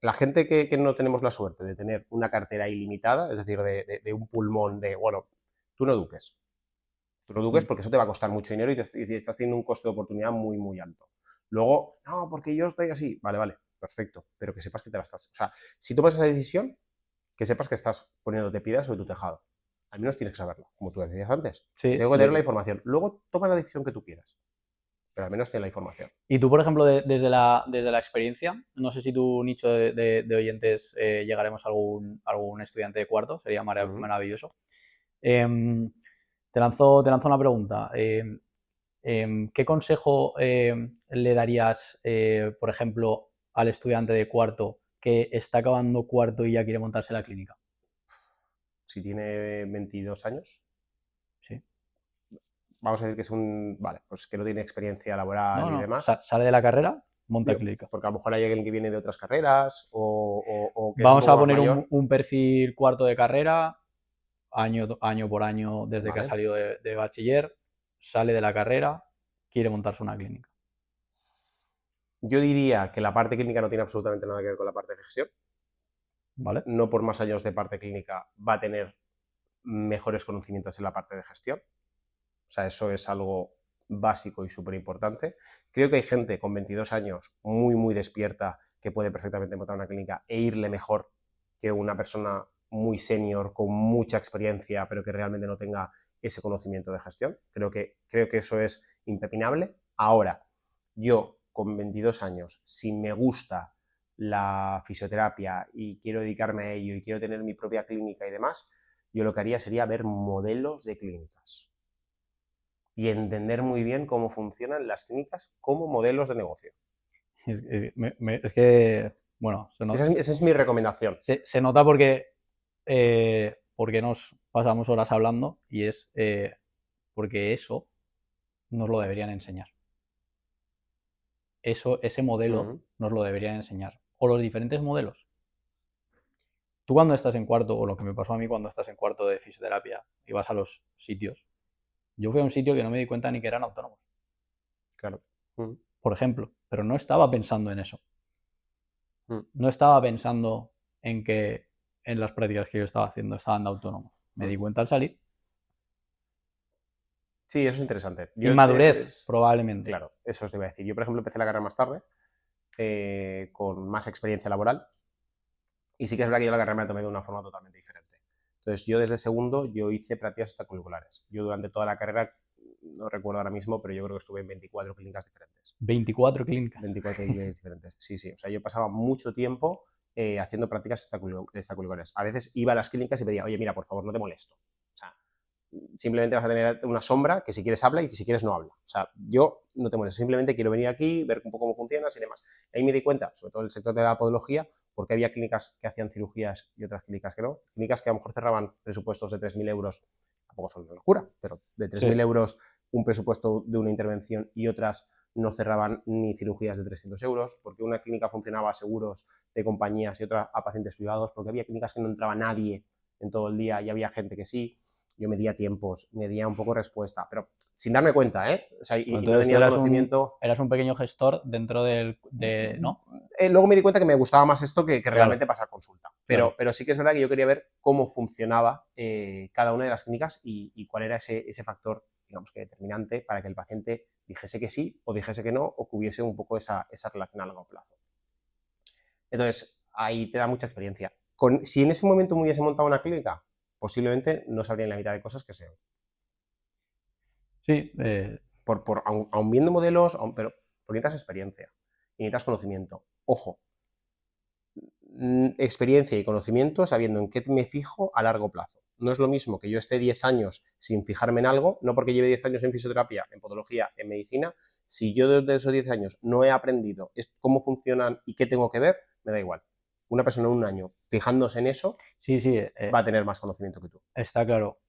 La gente que no tenemos la suerte de tener una cartera ilimitada, es decir, de un pulmón bueno, tú no eduques. Tú no eduques porque eso te va a costar mucho dinero y estás teniendo un coste de oportunidad muy, muy alto. Luego, no, porque yo estoy así. Vale, perfecto. Pero que sepas que te la estás... O sea, si tomas esa decisión, que sepas que estás poniéndote piedras sobre tu tejado. Al menos tienes que saberlo, como tú decías antes. Sí, Tengo que tener la información. Luego toma la decisión que tú quieras. Pero al menos ten la información. Y tú, por ejemplo, desde la experiencia, no sé si tu nicho de oyentes llegaremos a algún estudiante de cuarto, sería maravilloso. Te lanzo una pregunta. ¿Qué consejo le darías, por ejemplo, al estudiante de cuarto que está acabando cuarto y ya quiere montarse la clínica? Si tiene 22 años, Sí. vamos a decir que es vale, pues que no tiene experiencia laboral y demás. Sale de la carrera, monta clínica. Porque a lo mejor hay alguien que viene de otras carreras o que Vamos es un a poco más poner mayor. un perfil cuarto de carrera, año por año, desde que ha salido de bachiller, sale de la carrera, quiere montarse una clínica. Yo diría que la parte clínica no tiene absolutamente nada que ver con la parte de gestión. ¿Vale? No por más años de parte clínica va a tener mejores conocimientos en la parte de gestión. O sea, eso es algo básico y súper importante. Creo que hay gente con 22 años muy, muy despierta que puede perfectamente montar una clínica e irle mejor que una persona muy senior, con mucha experiencia, pero que realmente no tenga ese conocimiento de gestión. Creo que eso es impepinable. Ahora, yo con 22 años, si me gusta la fisioterapia y quiero dedicarme a ello y quiero tener mi propia clínica y demás, yo lo que haría sería ver modelos de clínicas y entender muy bien cómo funcionan las clínicas como modelos de negocio. Es que, bueno, Esa es mi recomendación. Se nota porque nos pasamos horas hablando y es porque eso nos lo deberían enseñar. Ese modelo nos lo deberían enseñar. O los diferentes modelos. Tú cuando estás en cuarto, o lo que me pasó a mí cuando estás en cuarto de fisioterapia y vas a los sitios, yo fui a un sitio que no me di cuenta ni que eran autónomos. Claro. Por ejemplo, pero no estaba pensando en eso. No estaba pensando en que en las prácticas que yo estaba haciendo estaban de autónomos. Me di cuenta al salir. Sí, eso es interesante. Inmadurez, probablemente. Claro, eso os iba a decir. Yo, por ejemplo, empecé la carrera más tarde, con más experiencia laboral, y sí que es verdad que yo la carrera me la tomé de una forma totalmente diferente. Entonces, yo desde segundo, yo hice prácticas extracurriculares. Yo durante toda la carrera, no recuerdo ahora mismo, pero yo creo que estuve en 24 clínicas diferentes. 24 clínicas. 24 clínicas diferentes, sí. O sea, yo pasaba mucho tiempo haciendo prácticas extracurriculares. A veces iba a las clínicas y pedía, oye, mira, por favor, no te molesto. O sea, simplemente vas a tener una sombra que si quieres habla y que si quieres no habla. O sea, yo no te molesto, simplemente quiero venir aquí, ver un poco cómo funcionas y demás. Ahí me di cuenta, sobre todo en el sector de la podología, porque había clínicas que hacían cirugías y otras clínicas que no. Clínicas que a lo mejor cerraban presupuestos de 3.000 euros, tampoco son una locura, pero de 3.000 euros un presupuesto de una intervención y otras no cerraban ni cirugías de 300 euros, porque una clínica funcionaba a seguros de compañías y otra a pacientes privados, porque había clínicas que no entraba nadie en todo el día y había gente que sí. Yo medía tiempos, medía un poco respuesta, pero sin darme cuenta, ¿eh? O sea, y no tenía el conocimiento. Eras un pequeño gestor dentro ¿no? Luego me di cuenta que me gustaba más esto que Claro. realmente pasar consulta. Pero Claro. sí que es verdad que yo quería ver cómo funcionaba cada una de las clínicas y cuál era ese factor, digamos que determinante para que el paciente dijese que sí o dijese que no, o que hubiese un poco esa relación a largo plazo. Entonces, ahí te da mucha experiencia. Si en ese momento me hubiese montado una clínica, posiblemente no sabrían la mitad de cosas que sé. Sí. Aún viendo modelos, pero necesitas experiencia y necesitas conocimiento. Ojo, experiencia y conocimiento sabiendo en qué me fijo a largo plazo. No es lo mismo que yo esté 10 años sin fijarme en algo, no porque lleve 10 años en fisioterapia, en podología, en medicina. Si yo desde esos 10 años no he aprendido cómo funcionan y qué tengo que ver, me da igual. Una persona en un año fijándose en eso va a tener más conocimiento que tú. Está claro.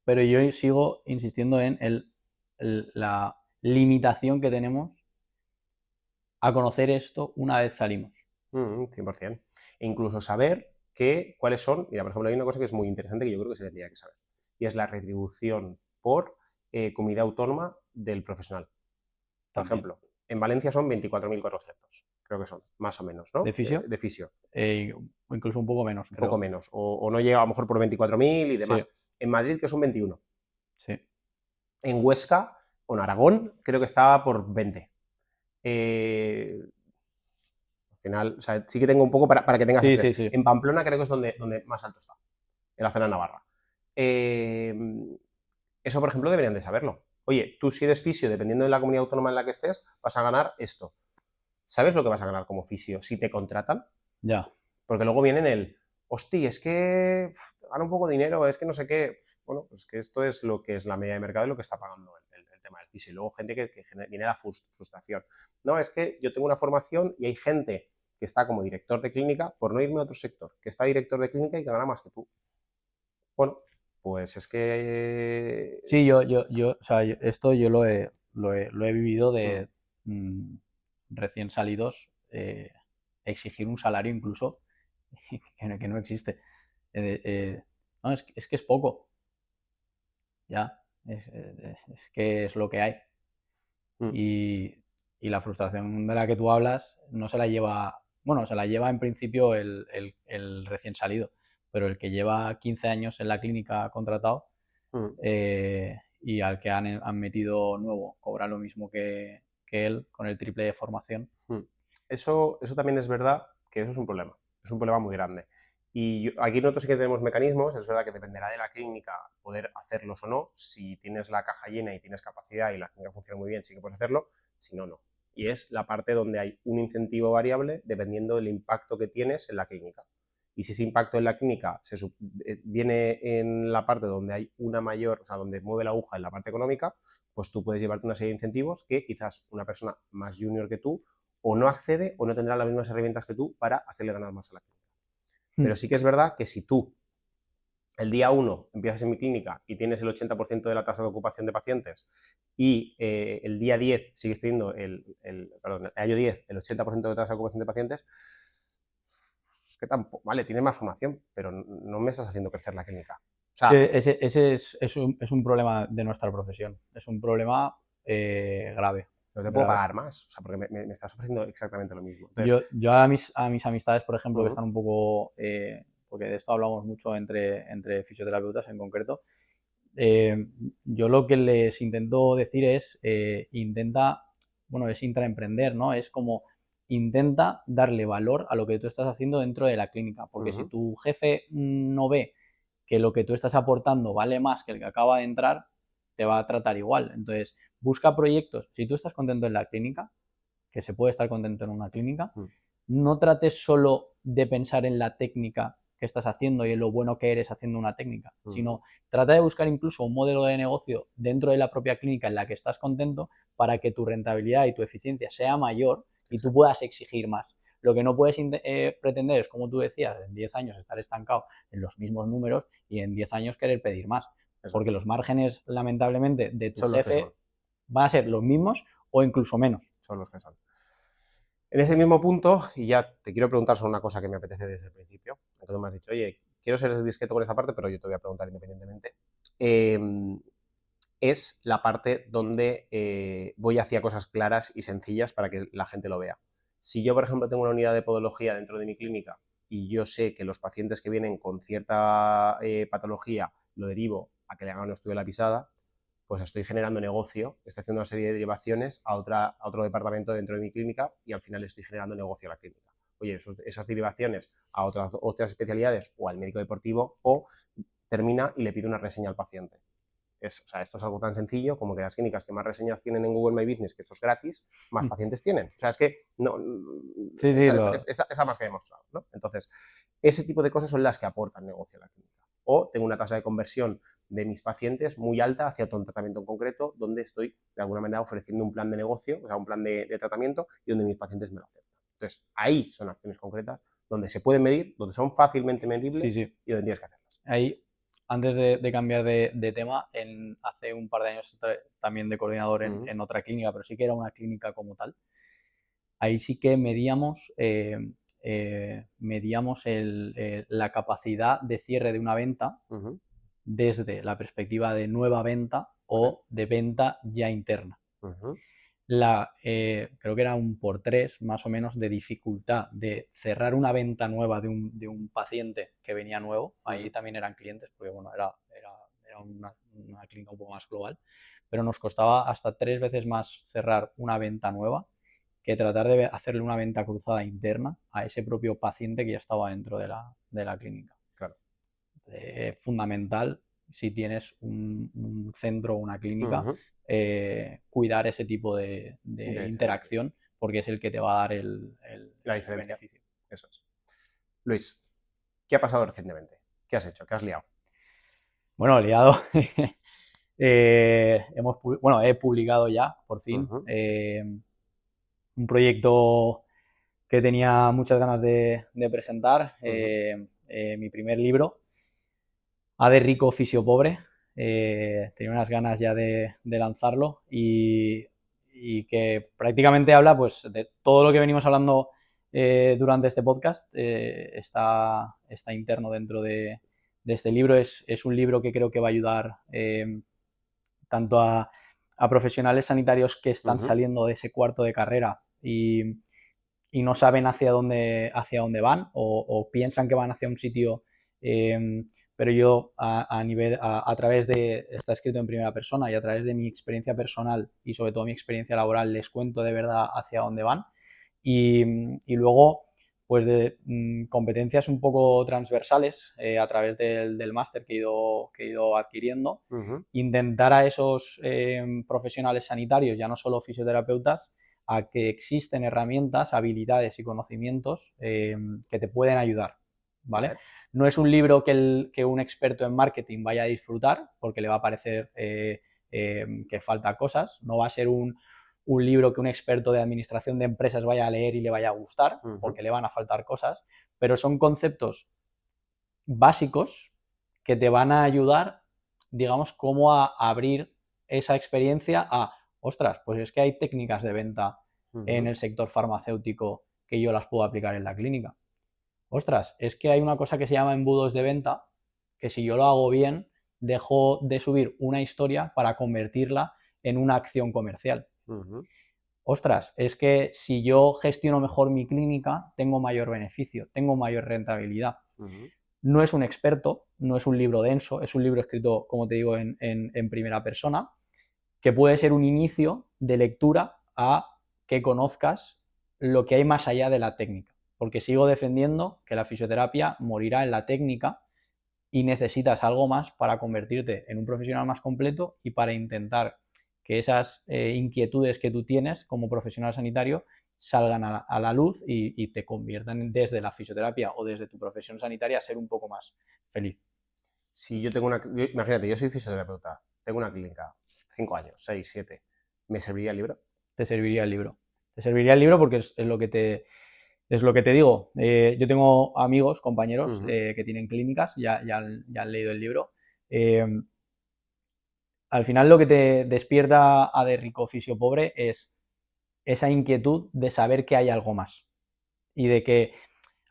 Pero yo sigo insistiendo en la limitación que tenemos a conocer esto una vez salimos. 100%. E incluso saber cuáles son. Mira, por ejemplo, hay una cosa que es muy interesante que yo creo que se tendría que saber. y es la retribución por comunidad autónoma del profesional. Por ejemplo, en Valencia son 24.400, creo que son, más o menos, ¿no? ¿De fisio? De fisio. O incluso un poco menos, creo. Un poco menos, o no llega a lo mejor por 24.000 y demás. Sí. En Madrid, que son 21. Sí. En Huesca, o en Aragón, creo que estaba por 20. Al final, o sea, sí que tengo un poco para que tengas... Sí. En Pamplona creo que es donde más alto está, en la zona de Navarra. Eso, por ejemplo, deberían de saberlo. Oye, tú si eres fisio, dependiendo de la comunidad autónoma en la que estés, vas a ganar esto. ¿Sabes lo que vas a ganar como fisio si te contratan? Ya. Porque luego viene hostia, es que gana un poco de dinero, es que no sé qué. Bueno, pues que esto es lo que es la media de mercado y lo que está pagando el tema del fisio. Y luego gente que genera frustración. No, es que yo tengo una formación y hay gente que está como director de clínica, por no irme a otro sector, que está director de clínica y que gana más que tú. Bueno, pues es que... Sí, o sea, esto yo lo he vivido de recién salidos, exigir un salario incluso que no existe. No, es que es poco. Ya, es que es lo que hay. Y la frustración de la que tú hablas no se la lleva, bueno, se la lleva en principio el recién salido, pero el que lleva 15 años en la clínica contratado y al que han metido nuevo cobra lo mismo que él con el triple de formación. Eso también es verdad que eso es un problema muy grande. Y aquí nosotros sí que tenemos mecanismos, es verdad que dependerá de la clínica poder hacerlos o no. Si tienes la caja llena y tienes capacidad y la clínica funciona muy bien, sí que puedes hacerlo, si no, no. Y es la parte donde hay un incentivo variable dependiendo del impacto que tienes en la clínica. Y si ese impacto en la clínica viene en la parte donde hay una mayor, o sea, donde mueve la aguja en la parte económica, pues tú puedes llevarte una serie de incentivos que quizás una persona más junior que tú o no accede o no tendrá las mismas herramientas que tú para hacerle ganar más a la clínica. Pero sí que es verdad que si tú el día 1 empiezas en mi clínica y tienes el 80% de la tasa de ocupación de pacientes y el día 10 sigues teniendo el año 10 el 80% de tasa de ocupación de pacientes, es que tampoco, vale, tienes más formación, pero no me estás haciendo crecer la clínica. O sea, ese es un problema de nuestra profesión, es un problema grave. No te puedo pagar más, o sea, porque me estás ofreciendo exactamente lo mismo. Entonces, yo a mis amistades, por ejemplo, que están un poco, porque de esto hablamos mucho entre fisioterapeutas en concreto, yo lo que les intento decir es, es intraemprender, ¿no? Es como intenta darle valor a lo que tú estás haciendo dentro de la clínica, porque si tu jefe no ve que lo que tú estás aportando vale más que el que acaba de entrar, te va a tratar igual. Entonces, busca proyectos. Si tú estás contento en la clínica, que se puede estar contento en una clínica, no trates solo de pensar en la técnica que estás haciendo y en lo bueno que eres haciendo una técnica, sino trata de buscar incluso un modelo de negocio dentro de la propia clínica en la que estás contento para que tu rentabilidad y tu eficiencia sea mayor y tú puedas exigir más. Lo que no puedes pretender es, como tú decías, en 10 años estar estancado en los mismos números y en 10 años querer pedir más. Porque los márgenes, lamentablemente, de tu jefe van a ser los mismos o incluso menos. Son los que son. En ese mismo punto, y ya te quiero preguntar sobre una cosa que me apetece desde el principio, aunque tú me has dicho, oye, quiero ser discreto con esta parte, pero yo te voy a preguntar independientemente, es la parte donde voy hacia cosas claras y sencillas para que la gente lo vea. Si yo, por ejemplo, tengo una unidad de podología dentro de mi clínica y yo sé que los pacientes que vienen con cierta patología lo derivo a que le hagan un estudio de la pisada, pues estoy generando negocio, estoy haciendo una serie de derivaciones a otro departamento dentro de mi clínica y al final estoy generando negocio a la clínica. Oye, esas derivaciones a otras especialidades o al médico deportivo o termina y le pido una reseña al paciente. Esto es algo tan sencillo como que las clínicas que más reseñas tienen en Google My Business, que esto es gratis, más pacientes tienen. O sea, es que no, está más que demostrado, ¿no? Entonces, ese tipo de cosas son las que aportan negocio a la clínica. O tengo una tasa de conversión de mis pacientes muy alta hacia otro tratamiento en concreto, donde estoy de alguna manera ofreciendo un plan de negocio, o sea, un plan de tratamiento y donde mis pacientes me lo aceptan. Entonces, ahí son acciones concretas donde se pueden medir, donde son fácilmente medibles y donde tienes que hacerlas. Ahí, antes de cambiar de tema, hace un par de años también de coordinador en otra clínica, pero sí que era una clínica como tal. Ahí sí que medíamos la capacidad de cierre de una venta desde la perspectiva de nueva venta o de venta ya interna. Ujú. Creo que era un por 3 más o menos de dificultad de cerrar una venta nueva de un paciente que venía nuevo. Ahí también eran clientes, porque bueno, era una clínica un poco más global, pero nos costaba hasta 3 veces más cerrar una venta nueva que tratar de hacerle una venta cruzada interna a ese propio paciente que ya estaba dentro de la clínica. Claro. Fundamental, si tienes un centro o una clínica, Ujú. cuidar ese tipo de interacción, porque es el que te va a dar La el diferencia. beneficio. Eso es. Luis, ¿qué ha pasado recientemente? ¿Qué has hecho? ¿Qué has liado? Bueno, liado. He publicado ya, por fin, Ujú. un proyecto que tenía muchas ganas de presentar, Ujú. mi primer libro, A de rico, oficio pobre. Tenía unas ganas ya de lanzarlo y que prácticamente habla pues de todo lo que venimos hablando durante este podcast. Está interno dentro de este libro. Es un libro que creo que va a ayudar tanto a profesionales sanitarios que están Ujú. saliendo de ese cuarto de carrera y no saben hacia dónde van o piensan que van hacia un sitio, pero yo a través de, está escrito en primera persona y a través de mi experiencia personal y sobre todo mi experiencia laboral les cuento de verdad hacia dónde van y luego pues de competencias un poco transversales a través del máster que he ido adquiriendo, Ujú. intentar a esos profesionales sanitarios, ya no solo fisioterapeutas, a que existen herramientas, habilidades y conocimientos que te pueden ayudar, ¿vale? Vale. No es un libro que un experto en marketing vaya a disfrutar, porque le va a parecer que falta cosas, no va a ser un libro que un experto de administración de empresas vaya a leer y le vaya a gustar, Ujú. porque le van a faltar cosas, pero son conceptos básicos que te van a ayudar, digamos, cómo a abrir esa experiencia a, ostras, pues es que hay técnicas de venta en Ujú. el sector farmacéutico que yo las puedo aplicar en la clínica. Ostras, es que hay una cosa que se llama embudos de venta, que si yo lo hago bien, dejo de subir una historia para convertirla en una acción comercial. Ujú. Ostras, es que si yo gestiono mejor mi clínica, tengo mayor beneficio, tengo mayor rentabilidad. Ujú. No es un experto, no es un libro denso, es un libro escrito, como te digo, en primera persona, que puede ser un inicio de lectura a que conozcas lo que hay más allá de la técnica. Porque sigo defendiendo que la fisioterapia morirá en la técnica y necesitas algo más para convertirte en un profesional más completo y para intentar que esas inquietudes que tú tienes como profesional sanitario salgan a la luz y te conviertan desde la fisioterapia o desde tu profesión sanitaria a ser un poco más feliz. Si yo tengo imagínate, yo soy fisioterapeuta, tengo una clínica, 5 años, 6, 7, ¿me serviría el libro? Te serviría el libro. Te serviría el libro porque es lo que te digo. Yo tengo amigos, compañeros Ujú. que tienen clínicas, ya han leído el libro. Eh, Al final lo que te despierta a de rico oficio pobre es esa inquietud de saber que hay algo más y de que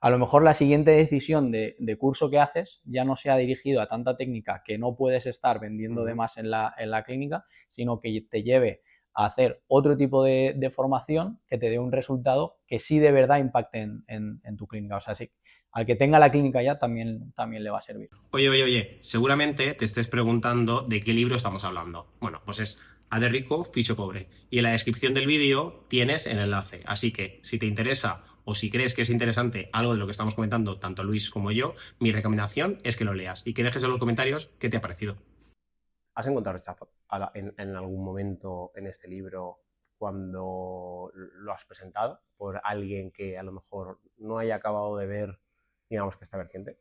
a lo mejor la siguiente decisión de curso que haces ya no sea dirigido a tanta técnica que no puedes estar vendiendo de Ujú. más en la clínica, sino que te lleve a hacer otro tipo de formación que te dé un resultado que sí de verdad impacte en tu clínica. O sea, sí, al que tenga la clínica ya también le va a servir. Oye, seguramente te estés preguntando de qué libro estamos hablando. Bueno, pues es A de rico, ficho pobre. Y en la descripción del vídeo tienes el enlace. Así que si te interesa o si crees que es interesante algo de lo que estamos comentando, tanto Luis como yo, mi recomendación es que lo leas y que dejes en los comentarios qué te ha parecido. ¿Has encontrado rechazo en algún momento en este libro cuando lo has presentado por alguien que a lo mejor no haya acabado de ver, digamos, que esta vertiente?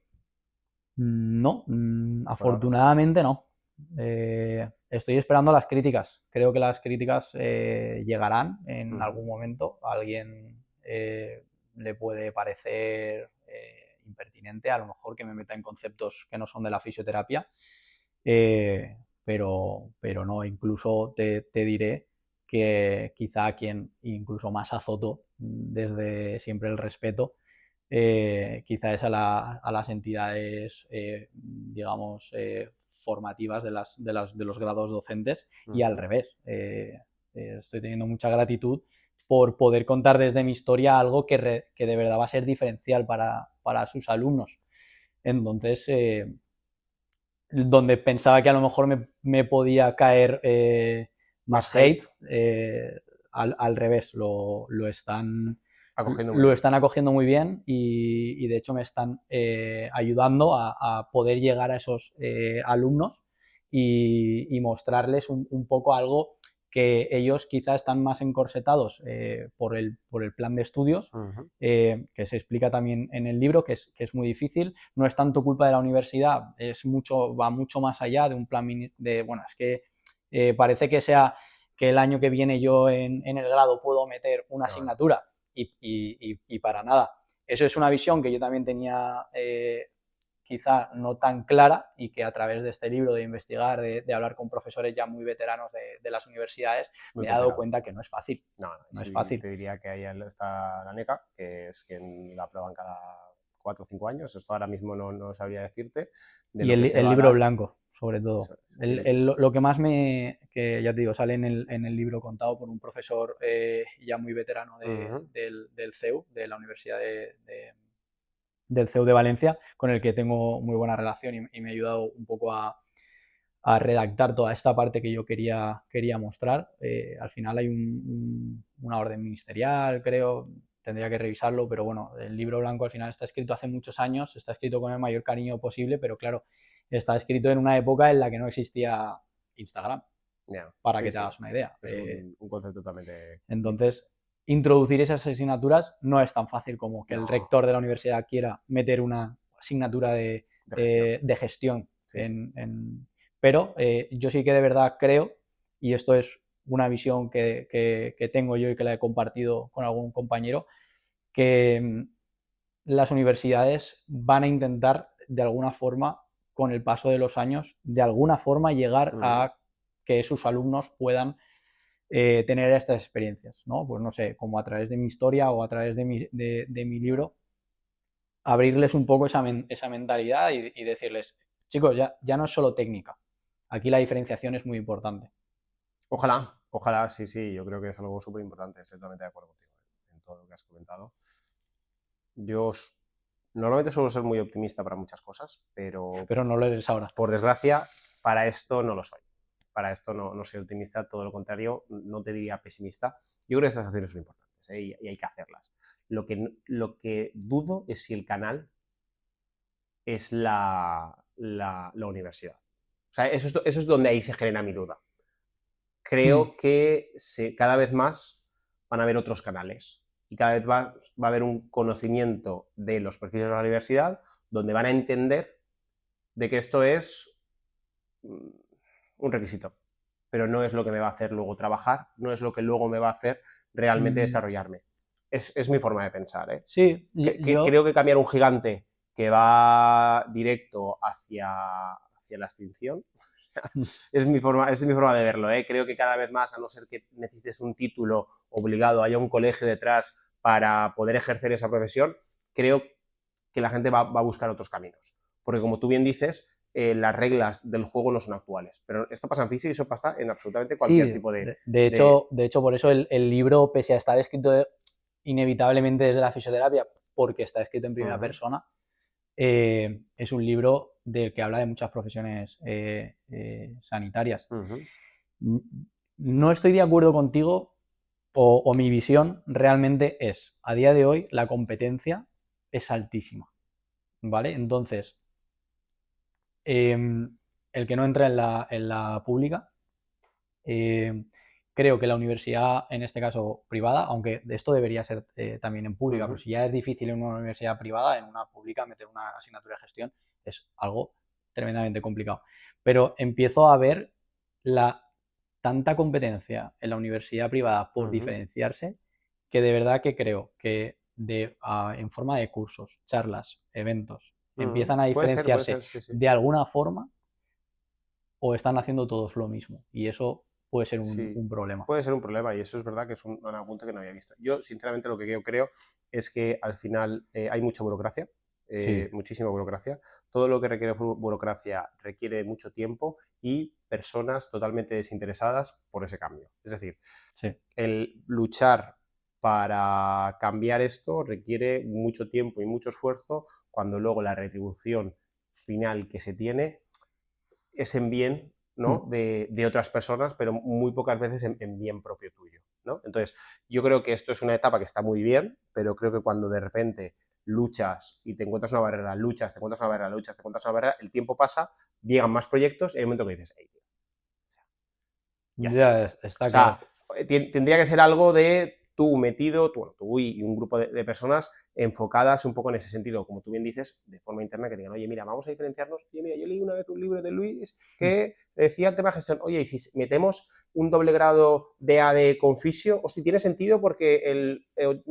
No, Por ahora. afortunadamente no. Estoy esperando las críticas. Creo que las críticas llegarán en Ujú. algún momento. A alguien le puede parecer impertinente, a lo mejor que me meta en conceptos que no son de la fisioterapia, pero no, incluso te diré que quizá a quien incluso más azoto desde siempre el respeto quizá es a las entidades, digamos, formativas de los grados docentes y al revés. Estoy teniendo mucha gratitud por poder contar desde mi historia algo que de verdad va a ser diferencial para sus alumnos. Entonces, donde pensaba que a lo mejor me podía caer más hate, al revés, lo están acogiendo muy bien y de hecho me están ayudando a poder llegar a esos alumnos y mostrarles un poco algo que ellos quizás están más encorsetados por el plan de estudios, que se explica también en el libro, que es muy difícil. No es tanto culpa de la universidad, va mucho más allá de un plan bueno, es que parece que sea que el año que viene yo en el grado puedo meter una asignatura y para nada. Eso es una visión que yo también tenía quizá no tan clara y que a través de este libro, de investigar, de hablar con profesores ya muy veteranos de las universidades, me he dado cuenta que no es fácil. No es fácil. Te diría que ahí está la NECA, que es quien la aprueban cada 4 o 5 años. Esto ahora mismo no sabría decirte. Y el libro blanco, sobre todo. Lo que más que ya te digo, sale en el libro contado por un profesor ya muy veterano del CEU, de la Universidad del CEU de Valencia, con el que tengo muy buena relación y me ha ayudado un poco a redactar toda esta parte que yo quería mostrar. Al final hay una orden ministerial, creo, tendría que revisarlo, pero bueno, el libro blanco al final está escrito hace muchos años, está escrito con el mayor cariño posible, pero claro, está escrito en una época en la que no existía Instagram, para que te hagas una idea. Es un concepto totalmente... Entonces, introducir esas asignaturas no es tan fácil como que el rector de la universidad quiera meter una asignatura de gestión pero yo sí que de verdad creo, y esto es una visión que tengo yo y que la he compartido con algún compañero, que las universidades van a intentar de alguna forma, con el paso de los años, de alguna forma llegar a que sus alumnos puedan tener estas experiencias, ¿no? Pues no sé, como a través de mi historia o a través de mi libro, abrirles un poco esa mentalidad y decirles, chicos, ya no es solo técnica, aquí la diferenciación es muy importante. Ojalá, sí, yo creo que es algo súper importante, estoy totalmente de acuerdo contigo en todo lo que has comentado. Yo normalmente suelo ser muy optimista para muchas cosas, pero no lo eres ahora. Por desgracia, para esto no lo soy. Para esto no soy optimista, todo lo contrario, no te diría pesimista. Yo creo que estas acciones son importantes y hay que hacerlas. Lo que dudo es si el canal es la universidad. O sea, eso es donde ahí se genera mi duda. Creo que cada vez más van a haber otros canales y cada vez va a haber un conocimiento de los perfiles de la universidad donde van a entender de que esto es un requisito, pero no es lo que me va a hacer luego trabajar, no es lo que luego me va a hacer realmente desarrollarme. Es mi forma de pensar, ¿eh? Sí, creo que cambiar un gigante que va directo hacia la extinción es mi forma de verlo, ¿eh? Creo que cada vez más, a no ser que necesites un título obligado, haya un colegio detrás para poder ejercer esa profesión, creo que la gente va a buscar otros caminos. Porque como tú bien dices, las reglas del juego no son actuales. Pero esto pasa en física y eso pasa en absolutamente cualquier tipo de... De hecho, por eso el libro, pese a estar escrito inevitablemente desde la fisioterapia, porque está escrito en primera persona, es un libro que habla de muchas profesiones sanitarias. No estoy de acuerdo contigo, o mi visión realmente es, a día de hoy, la competencia es altísima, ¿vale? Entonces, el que no entra en la pública, creo que la universidad, en este caso privada, aunque esto debería ser también en pública, pero si ya es difícil en una universidad privada, en una pública meter una asignatura de gestión es algo tremendamente complicado. Pero empiezo a ver tanta competencia en la universidad privada por diferenciarse, que de verdad que creo que en forma de cursos, charlas, eventos, empiezan a diferenciarse de alguna forma, o están haciendo todos lo mismo, y eso puede ser un problema. Puede ser un problema, y eso es verdad que es un apunte que no había visto. Yo, sinceramente, lo que yo creo es que al final hay mucha burocracia Sí, muchísima burocracia. Todo lo que requiere burocracia requiere mucho tiempo y personas totalmente desinteresadas por ese cambio. Es decir, sí. el luchar para cambiar esto requiere mucho tiempo y mucho esfuerzo cuando luego la retribución final que se tiene es en bien, ¿no? de otras personas, pero muy pocas veces en bien propio tuyo, ¿no? Entonces, yo creo que esto es una etapa que está muy bien, pero creo que cuando de repente luchas y te encuentras una barrera, luchas, te encuentras una barrera, luchas, te encuentras una barrera, el tiempo pasa, llegan más proyectos y hay un momento que dices, hey, tío, o sea, ya está. Ya O está sea, claro. tendría que ser algo de tú metido, tú y un grupo de personas enfocadas un poco en ese sentido, como tú bien dices, de forma interna, que digan, oye, mira, vamos a diferenciarnos. Oye, mira, yo leí una vez un libro de Luis que decía el tema de gestión. Oye, y si metemos un doble grado de AD con fisio, hostia, tiene sentido porque el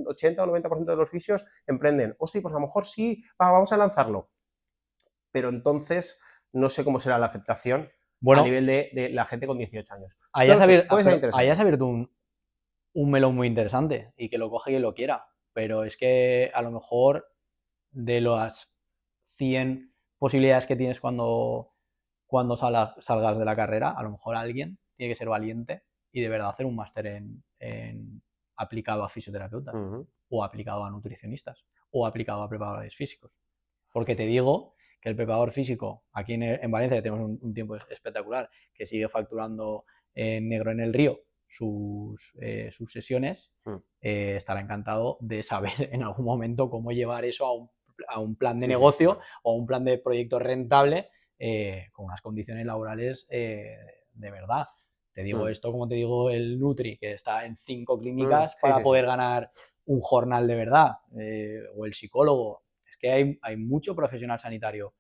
80 o 90% de los fisios emprenden. Hostia, pues a lo mejor sí, vamos a lanzarlo. Pero entonces no sé cómo será la aceptación a Bueno, nivel de la gente con 18 años. ahí No has lo sé, abierto, puede ser pero ahí has interesante. abierto un melón muy interesante y que lo coge quien lo quiera. Pero es que a lo mejor de las 100 posibilidades que tienes cuando salgas de la carrera, a lo mejor alguien tiene que ser valiente y de verdad hacer un máster en aplicado a fisioterapeutas o aplicado a nutricionistas o aplicado a preparadores físicos. Porque te digo que el preparador físico, aquí en Valencia, que tenemos un tiempo espectacular, que sigue facturando en negro en el río sus sesiones, estará encantado de saber en algún momento cómo llevar eso a un plan de Sí, sí, negocio bueno. o a un plan de proyecto rentable con unas condiciones laborales de verdad. Te digo esto como te digo el Nutri, que está en 5 clínicas Sí, para sí, sí. poder ganar un jornal de verdad, o el psicólogo. Es que hay mucho profesional sanitario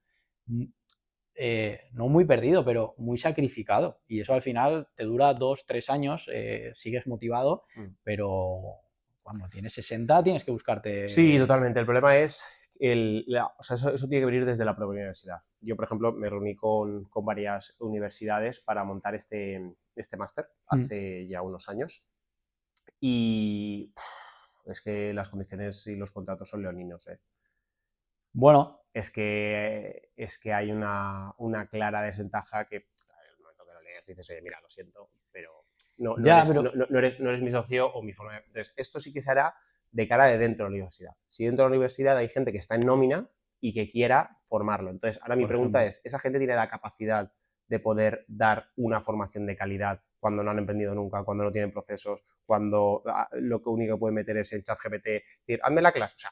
no muy perdido, pero muy sacrificado. Y eso al final te dura 2, 3 años, sigues motivado, pero cuando tienes 60 tienes que Sí, buscarte... totalmente. El problema es, o sea, eso tiene que venir desde la propia universidad. Yo, por ejemplo, me reuní con varias universidades para montar este máster hace ya unos años y es que las condiciones y los contratos son leoninos, ¿eh? Bueno, Es que hay una clara desventaja que, en el momento que lo lees, dices, oye, mira, lo siento, pero no ya, eres, pero no eres mi socio o mi forma de... Entonces, esto sí que se hará de cara de dentro de la universidad. Si dentro de la universidad hay gente que está en nómina y que quiera formarlo. Entonces, ahora mi por pregunta ejemplo, es, ¿esa gente tiene la capacidad de poder dar una formación de calidad cuando no han emprendido nunca, cuando no tienen procesos, cuando lo único que pueden meter es en ChatGPT, decir, hazme la clase? O sea,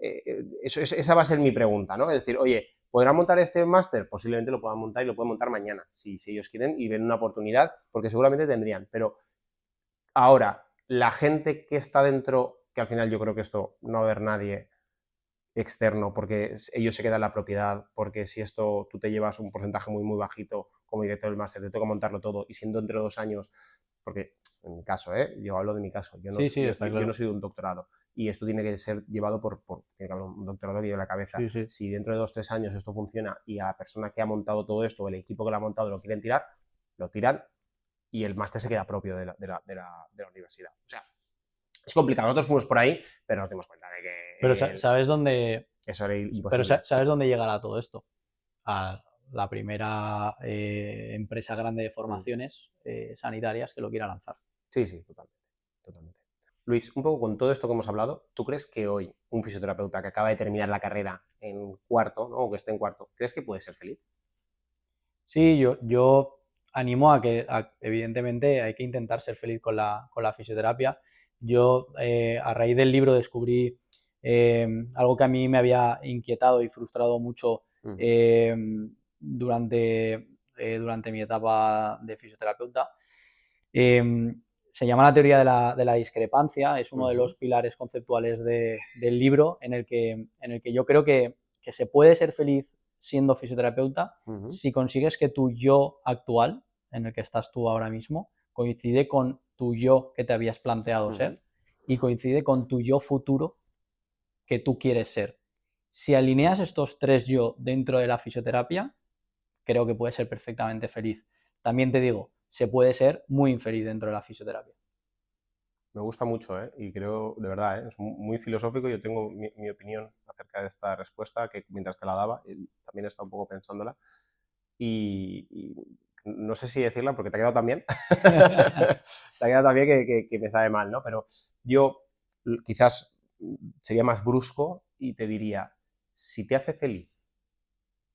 esa va a ser mi pregunta, ¿no? Es decir, oye, ¿podrán montar este máster? Posiblemente lo puedan montar y lo pueden montar mañana, si ellos quieren y ven una oportunidad, porque seguramente tendrían. Pero ahora, la gente que está dentro, que al final yo creo que esto no va a haber nadie externo, porque ellos se quedan la propiedad, porque si esto tú te llevas un porcentaje muy, muy bajito como director del máster, te toca montarlo todo y siendo entre 2 años, porque en mi caso, yo hablo de mi caso, sí, sí, está yo no claro. soy de un doctorado y esto tiene que ser llevado tiene que haber un doctorado que lleve la cabeza. Sí, sí. Si dentro de 2, 3 años esto funciona y a la persona que ha montado todo esto, o el equipo que lo ha montado, lo quieren tirar, lo tiran y el máster se queda propio de la universidad. O sea, es complicado. Nosotros fuimos por ahí, pero nos dimos cuenta de Pero que ¿sabes dónde, eso era pero imposible. sabes dónde llegará todo esto? A la primera empresa grande de Mm. formaciones sanitarias que lo quiera lanzar. Sí, sí, totalmente, totalmente. Luis, un poco con todo esto que hemos hablado, ¿tú crees que hoy un fisioterapeuta que acaba de terminar la carrera en cuarto, ¿no? O que esté en cuarto, ¿crees que puede ser feliz? Sí, yo animo evidentemente, hay que intentar ser feliz con la fisioterapia. Yo, a raíz del libro, descubrí algo que a mí me había inquietado y frustrado mucho Ujú, eh, durante mi etapa de fisioterapeuta. Eh, Se llama la teoría de la discrepancia, es uno de ujú, los pilares conceptuales del libro en el que yo creo que se puede ser feliz siendo fisioterapeuta ujú, si consigues que tu yo actual, en el que estás tú ahora mismo, coincide con tu yo que te habías planteado ujú. ser y coincide con tu yo futuro que tú quieres ser. Si alineas estos tres yo dentro de la fisioterapia, creo que puedes ser perfectamente feliz. También te digo, se puede ser muy infeliz dentro de la fisioterapia. Me gusta mucho, ¿eh? Y creo, de verdad, ¿eh? Es muy filosófico. Yo tengo mi opinión acerca de esta respuesta, que mientras te la daba, también he estado un poco pensándola. Y no sé si decirla porque te ha quedado tan bien. Te ha quedado tan bien que me sabe mal, ¿no? Pero yo quizás sería más brusco y te diría, si te hace feliz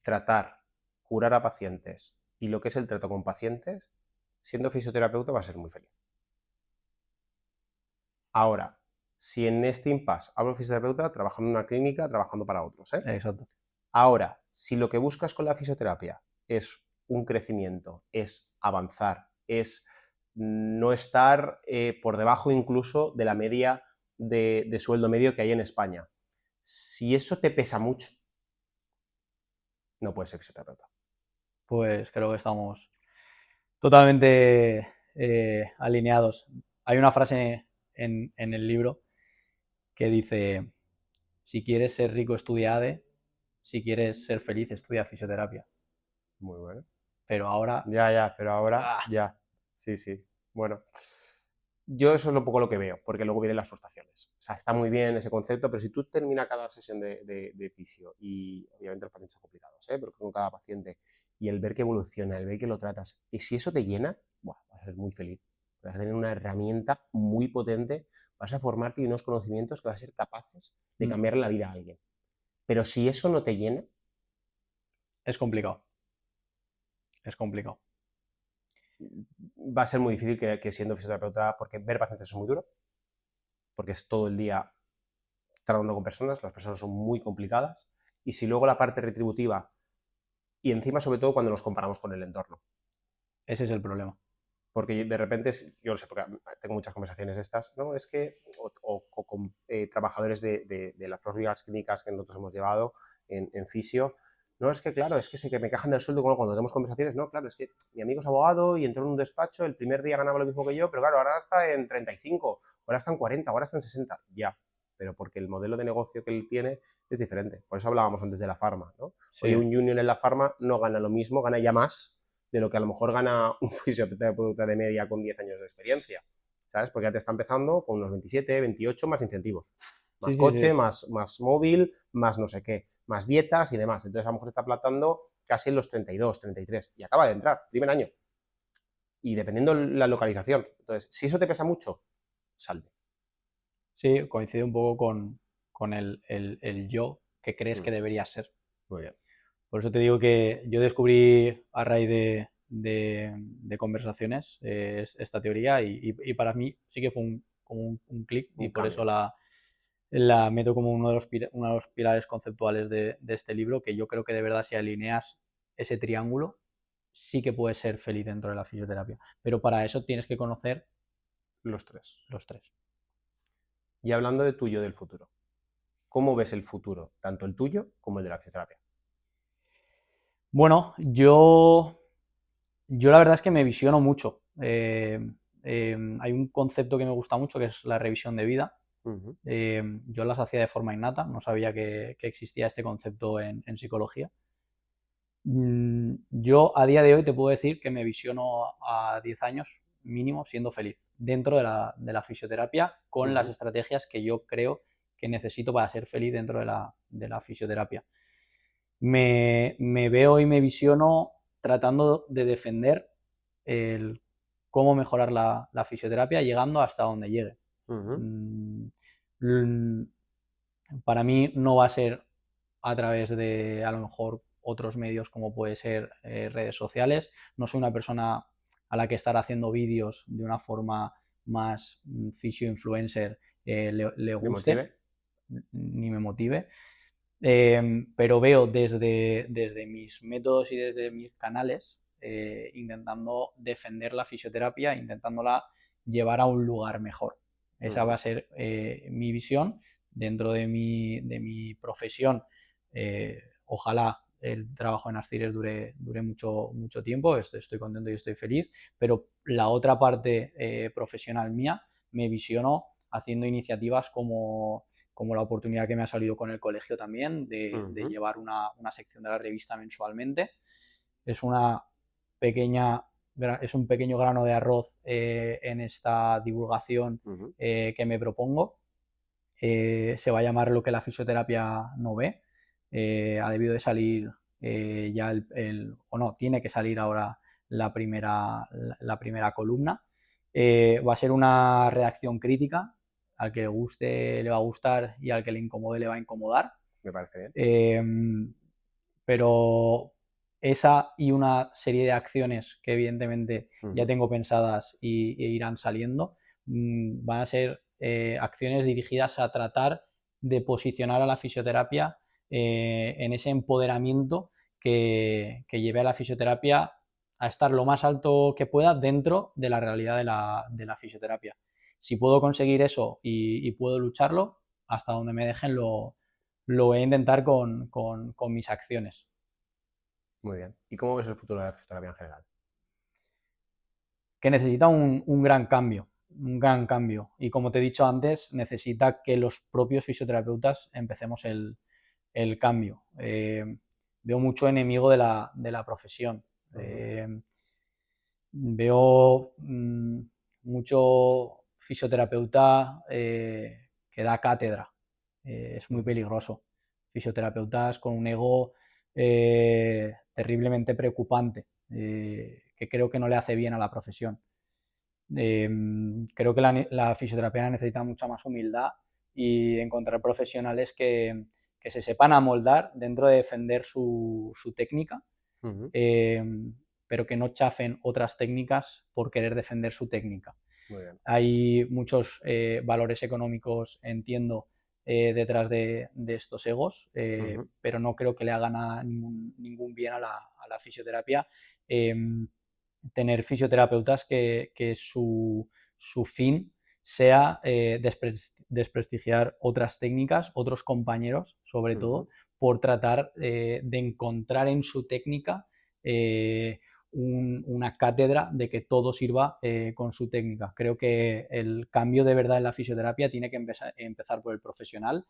tratar, curar a pacientes y lo que es el trato con pacientes, siendo fisioterapeuta vas a ser muy feliz. Ahora, si en este impasse hablo fisioterapeuta, trabajando en una clínica, trabajando para otros, ¿eh? Exacto. Ahora, si lo que buscas con la fisioterapia es un crecimiento, es avanzar, es no estar por debajo incluso de la media de sueldo medio que hay en España, si eso te pesa mucho, no puedes ser fisioterapeuta. Pues creo que estamos totalmente alineados. Hay una frase en el libro que dice, si quieres ser rico, estudia ADE, si quieres ser feliz, estudia fisioterapia. Muy bueno. Pero ahora... Ya, pero ahora ¡ah! ya. Sí, sí. Bueno, yo eso es un poco lo que veo, porque luego vienen las frustraciones. O sea, está muy bien ese concepto, pero si tú terminas cada sesión de fisio, y obviamente los pacientes son complicados, ¿eh? Pero con cada paciente, y el ver que evoluciona, el ver que lo tratas, y si eso te llena, buah, vas a ser muy feliz. Vas a tener una herramienta muy potente, vas a formarte y unos conocimientos que vas a ser capaces de cambiar la vida a alguien. Pero si eso no te llena, Es complicado. Es complicado. va a ser muy difícil que siendo fisioterapeuta, porque ver pacientes es muy duro, porque es todo el día tratando con personas, las personas son muy complicadas, y si luego la parte retributiva, y encima sobre todo cuando nos comparamos con el entorno, Ese es el problema. porque de repente, yo no sé, porque tengo muchas conversaciones estas, ¿no? Es que, o con trabajadores de las propias clínicas que nosotros hemos llevado en fisio, no, es que claro, es que sé que me quejan del sueldo cuando tenemos conversaciones, no, claro, es que mi amigo es abogado y entró en un despacho, el primer día ganaba lo mismo que yo, pero claro, ahora está en 35, ahora está en 40, ahora está en 60, ya, pero porque el modelo de negocio que él tiene es diferente. Por eso hablábamos antes de la farma, ¿no? Sí. Hoy un junior en la farma no gana lo mismo, gana ya más de lo que a lo mejor gana un fisioterapeuta de media con 10 años de experiencia, ¿sabes? Porque ya te está empezando con unos 27, 28 más incentivos, más Sí, sí, coche, sí. más móvil, más no sé qué, más dietas y demás. Entonces a lo mejor te está platando casi en los 32, 33 y acaba de entrar, primer año. Y dependiendo la localización. Entonces, si eso te pesa mucho, salte. Sí, coincide un poco con el yo que crees que debería ser. Muy bien. Por eso te digo que yo descubrí a raíz de conversaciones esta teoría y para mí sí que fue como un clic y Un por eso cambio. la meto como uno de los pilares conceptuales de este libro, que yo creo que de verdad si alineas ese triángulo, sí que puedes ser feliz dentro de la fisioterapia. Pero para eso tienes que conocer Los tres. los tres. Y hablando de tuyo del futuro, ¿cómo ves el futuro? Tanto el tuyo como el de la fisioterapia. Bueno, yo la verdad es que me visiono mucho. Hay un concepto que me gusta mucho que es la revisión de vida. Yo las hacía de forma innata, no sabía que existía este concepto en psicología. Yo a día de hoy te puedo decir que me visiono a 10 años mínimo siendo feliz dentro de la fisioterapia con las estrategias que yo creo que necesito para ser feliz dentro de la fisioterapia. Me veo y me visiono tratando de defender el cómo mejorar la fisioterapia llegando hasta donde llegue. Para mí no va a ser a través de a lo mejor otros medios como puede ser redes sociales. No soy una persona a la que estar haciendo vídeos de una forma más fisio-influencer le ¿Me guste motive? ni me motive. Pero veo desde mis métodos y desde mis canales intentando defender la fisioterapia, intentándola llevar a un lugar mejor. Esa va a ser mi visión dentro de mi profesión. Ojalá el trabajo en Ascires dure mucho tiempo, estoy contento y estoy feliz, pero la otra parte profesional mía me visiono haciendo iniciativas como la oportunidad que me ha salido con el colegio también de llevar una sección de la revista mensualmente. Es una pequeña es un pequeño grano de arroz en esta divulgación que me propongo. Se va a llamar Lo que la fisioterapia no ve. Ha debido de salir ya o no, tiene que salir ahora la primera columna. Va a ser una reacción crítica. Al que le guste le va a gustar y al que le incomode le va a incomodar. Me parece bien. Pero esa y una serie de acciones que evidentemente ya tengo pensadas e irán saliendo, van a ser acciones dirigidas a tratar de posicionar a la fisioterapia en ese empoderamiento que lleve a la fisioterapia a estar lo más alto que pueda dentro de la realidad de la fisioterapia. Si puedo conseguir eso y puedo lucharlo, hasta donde me dejen lo voy a intentar con mis acciones. Muy bien. ¿Y cómo ves el futuro de la fisioterapia en general? Que necesita un gran cambio, y como te he dicho antes, necesita que los propios fisioterapeutas empecemos el cambio. Veo mucho enemigo de la profesión. Veo mucho fisioterapeuta que da cátedra. Es muy peligroso. Fisioterapeutas con un ego terriblemente preocupante, que creo que no le hace bien a la profesión. Creo que la fisioterapia necesita mucha más humildad y encontrar profesionales que se sepan amoldar dentro de defender su técnica, pero que no chafen otras técnicas por querer defender su técnica. Muy bien. Hay muchos valores económicos, entiendo, detrás de estos egos, pero no creo que le hagan ningún bien a la fisioterapia tener fisioterapeutas que su fin sea desprestigiar otras técnicas, otros compañeros, sobre todo, por tratar de encontrar en su técnica una cátedra de que todo sirva con su técnica. Creo que el cambio de verdad en la fisioterapia tiene que empezar por el profesional,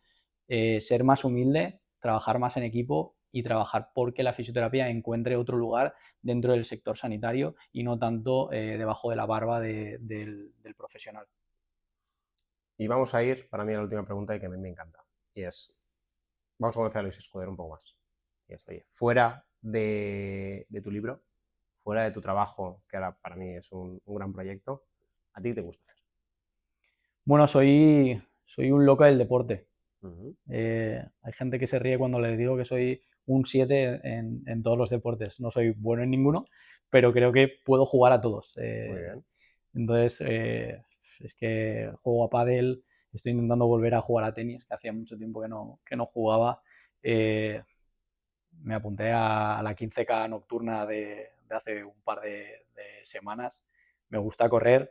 ser más humilde, trabajar más en equipo y trabajar porque la fisioterapia encuentre otro lugar dentro del sector sanitario y no tanto debajo de la barba del profesional. Y vamos a ir, para mí, a la última pregunta y que a mí me encanta. Y es, vamos a conocer a Luis Escudero un poco más. Y es, oye, fuera de tu libro, fuera de tu trabajo, que ahora para mí es un gran proyecto, ¿a ti qué te gusta hacer? Bueno, soy un loco del deporte. Hay gente que se ríe cuando les digo que soy un 7 en todos los deportes. No soy bueno en ninguno, pero creo que puedo jugar a todos. Muy bien. Entonces, es que juego a pádel, estoy intentando volver a jugar a tenis, que hacía mucho tiempo que no jugaba. Me apunté a la 15K nocturna de hace un par de semanas. Me gusta correr.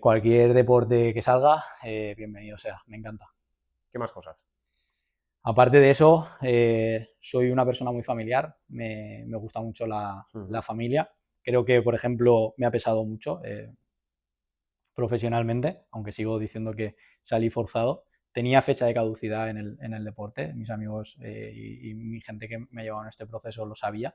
Cualquier deporte que salga, bienvenido sea, me encanta. ¿Qué más cosas? Aparte de eso, soy una persona muy familiar, me gusta mucho la familia. Creo que, por ejemplo, me ha pesado mucho profesionalmente, aunque sigo diciendo que salí forzado. Tenía fecha de caducidad en el deporte, mis amigos y mi gente que me ha llevado en este proceso lo sabía,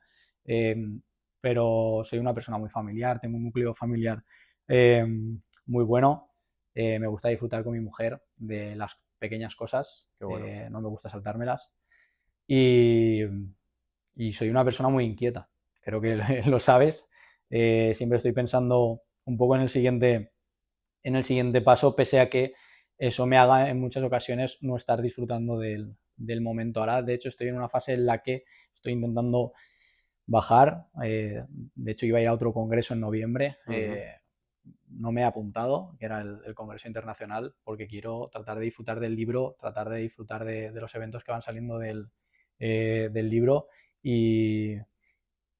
pero soy una persona muy familiar, tengo un núcleo familiar muy bueno, me gusta disfrutar con mi mujer de las pequeñas cosas, bueno. no me gusta saltármelas y soy una persona muy inquieta, creo que lo sabes, siempre estoy pensando un poco en el siguiente paso, pese a que eso me haga en muchas ocasiones no estar disfrutando del momento. Ahora, de hecho, estoy en una fase en la que estoy intentando bajar. De hecho, iba a ir a otro congreso en noviembre. No me he apuntado, que era el Congreso Internacional, porque quiero tratar de disfrutar del libro, tratar de disfrutar de los eventos que van saliendo del libro y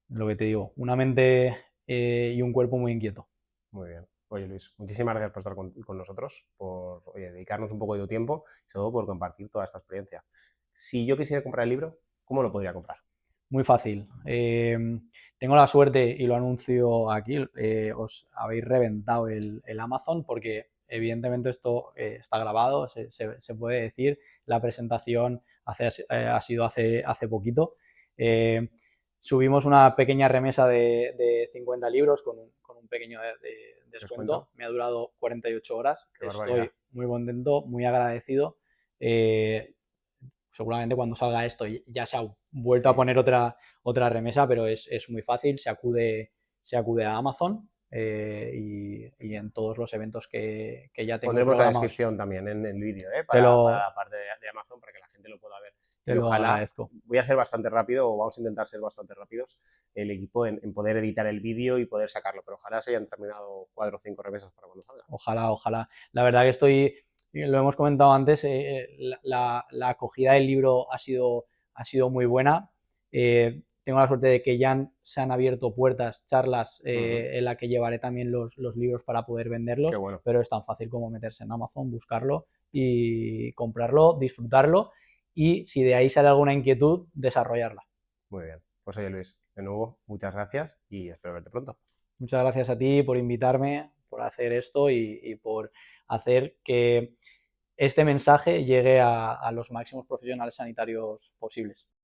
lo que te digo, una mente y un cuerpo muy inquieto. Muy bien. Oye, Luis, muchísimas gracias por estar con nosotros, por dedicarnos un poco de tu tiempo y sobre todo por compartir toda esta experiencia. Si yo quisiera comprar el libro, ¿cómo lo podría comprar? Muy fácil. Tengo la suerte, y lo anuncio aquí, os habéis reventado el Amazon porque evidentemente esto está grabado, se puede decir. La presentación ha sido hace poquito. subimos una pequeña remesa de 50 libros con un pequeño de descuento. Me ha durado 48 horas. Estoy muy contento, muy agradecido. Seguramente cuando salga esto ya se ha vuelto a poner otra remesa, pero es muy fácil. Se acude a Amazon y en todos los eventos que ya tengo Pondremos la programados. descripción también en el vídeo, para la parte de Amazon, para que la gente lo pueda ver. Te lo agradezco. Voy a hacer bastante rápido, o vamos a intentar ser bastante rápidos, el equipo en poder editar el vídeo y poder sacarlo, pero ojalá se hayan terminado 4 o 5 remesas para cuando salga. Ojalá. La verdad que lo hemos comentado antes, la acogida del libro ha sido muy buena. Tengo la suerte de que ya se han abierto puertas, charlas en la que llevaré también los libros para poder venderlos, bueno. Pero es tan fácil como meterse en Amazon, buscarlo y comprarlo, disfrutarlo y si de ahí sale alguna inquietud, desarrollarla. Muy bien. Pues oye, Luis, de nuevo, muchas gracias y espero verte pronto. Muchas gracias a ti por invitarme, por hacer esto y por hacer que este mensaje llegue a los máximos profesionales sanitarios posibles.